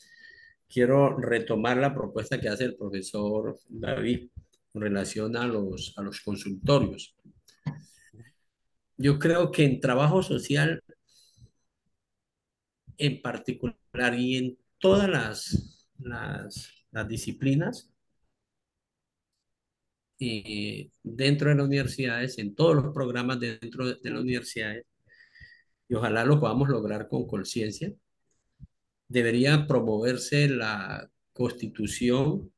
Speaker 4: quiero retomar la propuesta que hace el profesor David en relación a a los consultorios. Yo creo que en trabajo social en particular y en todas las disciplinas dentro de las universidades, en todos los programas dentro de las universidades, y ojalá lo podamos lograr con conciencia, debería promoverse la constitución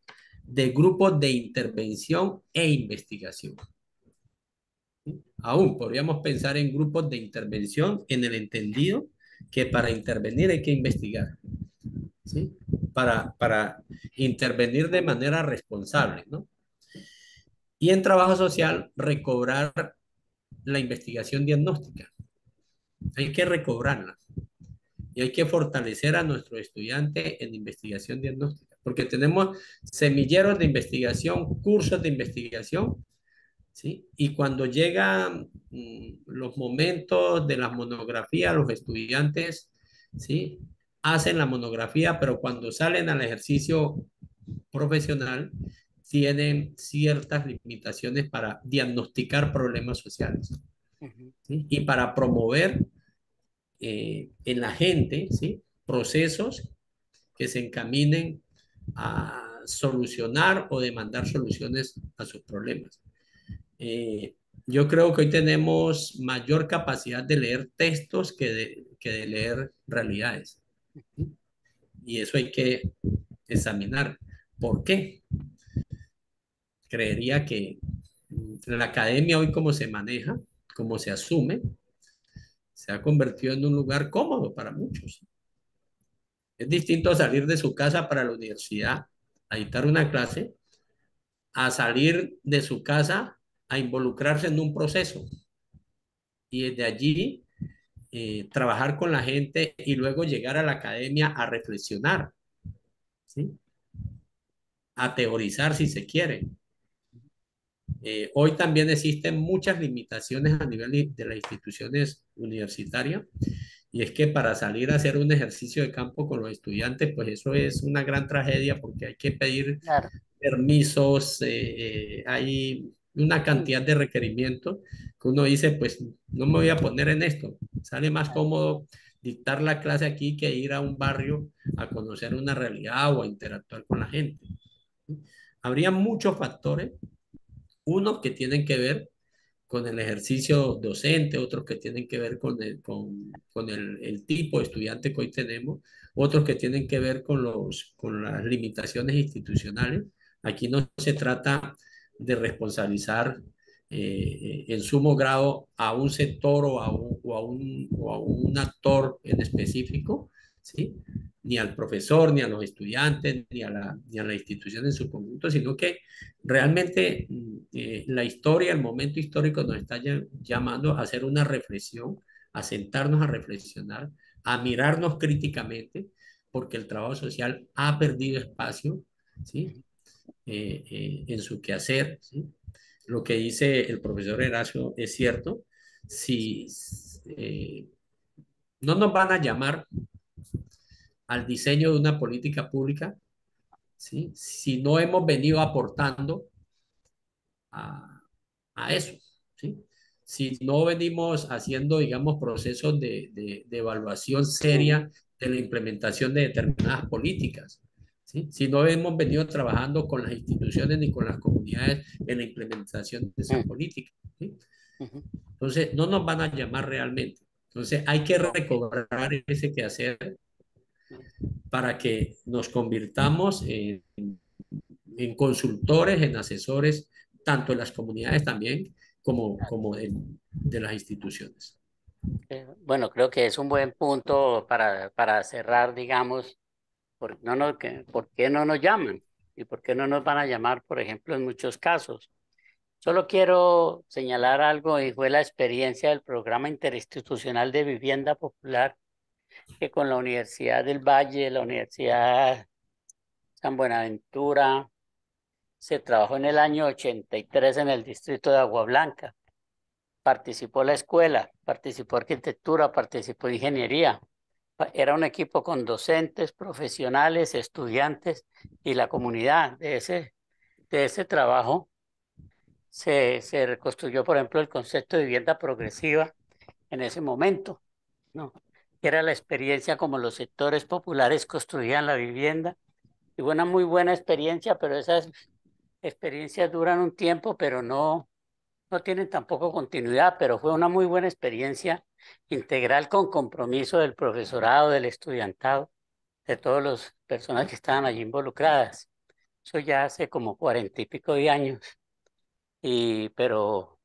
Speaker 4: de grupos de intervención e investigación. Aún podríamos pensar en grupos de intervención en el entendido que para intervenir hay que investigar, ¿sí? Para intervenir de manera responsable, ¿no? Y en trabajo social, recobrar la investigación diagnóstica. Hay que recobrarla y hay que fortalecer a nuestros estudiantes en investigación diagnóstica, porque tenemos semilleros de investigación, cursos de investigación, ¿sí? Y cuando llegan los momentos de las monografías, los estudiantes, ¿sí? Hacen la monografía, pero cuando salen al ejercicio profesional, tienen ciertas limitaciones para diagnosticar problemas sociales, ¿sí? Y para promover en la gente, ¿sí? Procesos que se encaminen a solucionar o demandar soluciones a sus problemas. Yo creo que hoy tenemos mayor capacidad de leer textos que de leer realidades. ¿Sí? Y eso hay que examinar. ¿Por qué? Creería que la academia hoy como se maneja, como se asume, se ha convertido en un lugar cómodo para muchos. Es distinto salir de su casa para la universidad a dictar una clase, a salir de su casa a involucrarse en un proceso y desde allí trabajar con la gente y luego llegar a la academia a reflexionar, ¿sí? A teorizar si se quiere. Hoy también existen muchas limitaciones a nivel de las instituciones universitarias y es que para salir a hacer un ejercicio de campo con los estudiantes, pues eso es una gran tragedia porque hay que pedir
Speaker 1: Claro.
Speaker 4: permisos, hay una cantidad de requerimientos que uno dice, pues no me voy a poner en esto. Sale más cómodo dictar la clase aquí que ir a un barrio a conocer una realidad o a interactuar con la gente. Habría muchos factores, unos que tienen que ver con el ejercicio docente, otros que tienen que ver con el tipo de estudiante que hoy tenemos, otros que tienen que ver con las limitaciones institucionales. Aquí no se trata de responsabilizar en sumo grado a un sector o a un actor en específico, ¿sí? Ni al profesor, ni a los estudiantes, ni a la institución en su conjunto, sino que realmente la historia, el momento histórico nos está llamando a hacer una reflexión, a sentarnos a reflexionar, a mirarnos críticamente, porque el trabajo social ha perdido espacio, ¿sí? En su quehacer, ¿sí? Lo que dice el profesor Eracio es cierto. Si no nos van a llamar al diseño de una política pública, ¿sí? Si no hemos venido aportando a, a eso, ¿sí? Si no venimos haciendo, digamos, procesos de evaluación seria de la implementación de determinadas políticas, ¿sí? Si no hemos venido trabajando con las instituciones ni con las comunidades en la implementación de esas políticas, ¿sí? Entonces, no nos van a llamar realmente. Entonces, hay que recobrar ese quehacer para que nos convirtamos en consultores, en asesores, tanto en las comunidades también como de las instituciones.
Speaker 1: Bueno, creo que es un buen punto para cerrar, digamos, ¿por qué no nos llaman? ¿Y por qué no nos van a llamar, por ejemplo, en muchos casos? Solo quiero señalar algo y fue la experiencia del Programa Interinstitucional de Vivienda Popular que con la Universidad del Valle, la Universidad San Buenaventura, se trabajó en el año 83 en el distrito de Agua Blanca. Participó la escuela, participó arquitectura, participó ingeniería. Era un equipo con docentes, profesionales, estudiantes y la comunidad. De ese trabajo se reconstruyó, por ejemplo, el concepto de vivienda progresiva en ese momento, ¿no? Era la experiencia como los sectores populares construían la vivienda. Y fue una muy buena experiencia, pero esas experiencias duran un tiempo, pero no tienen tampoco continuidad, pero fue una muy buena experiencia integral con compromiso del profesorado, del estudiantado, de todas las personas que estaban allí involucradas. Eso ya hace como 40 y pico de años, pero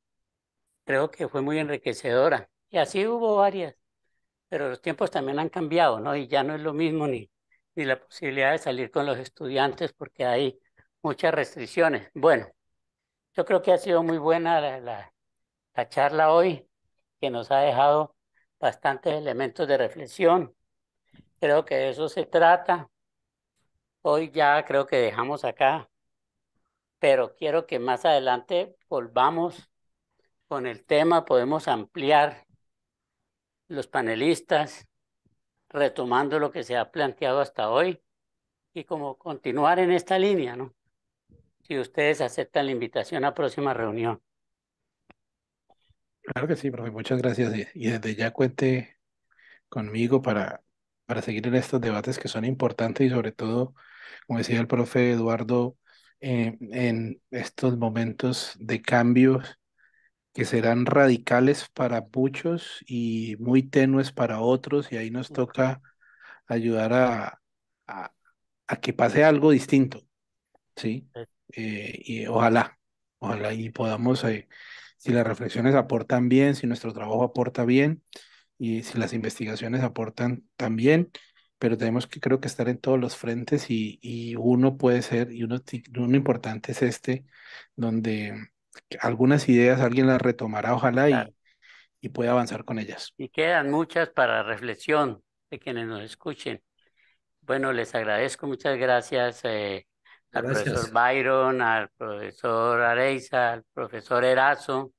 Speaker 1: creo que fue muy enriquecedora. Y así hubo varias, pero los tiempos también han cambiado, ¿no? Y ya no es lo mismo ni la posibilidad de salir con los estudiantes porque hay muchas restricciones. Bueno, yo creo que ha sido muy buena la charla hoy, que nos ha dejado bastantes elementos de reflexión. Creo que de eso se trata. Hoy ya creo que dejamos acá, pero quiero que más adelante volvamos con el tema, podemos ampliar los panelistas, retomando lo que se ha planteado hasta hoy y como continuar en esta línea, ¿no? Si ustedes aceptan la invitación a próxima reunión.
Speaker 3: Claro que sí, profe, muchas gracias. Y desde ya cuente conmigo para seguir en estos debates que son importantes y sobre todo, como decía el profe Eduardo, en estos momentos de cambios que serán radicales para muchos y muy tenues para otros, y ahí nos toca ayudar a, a que pase algo distinto, ¿sí? Y ojalá y podamos, si las reflexiones aportan bien, si nuestro trabajo aporta bien y si las investigaciones aportan también, pero tenemos que creo que estar en todos los frentes y uno puede ser, uno importante es este, donde algunas ideas alguien las retomará, ojalá
Speaker 1: Claro.
Speaker 3: y pueda avanzar con ellas.
Speaker 1: Y quedan muchas para reflexión de quienes nos escuchen. Bueno, les agradezco, muchas gracias al profesor
Speaker 4: Gracias.
Speaker 1: Byron, al profesor Areiza, al profesor Erazo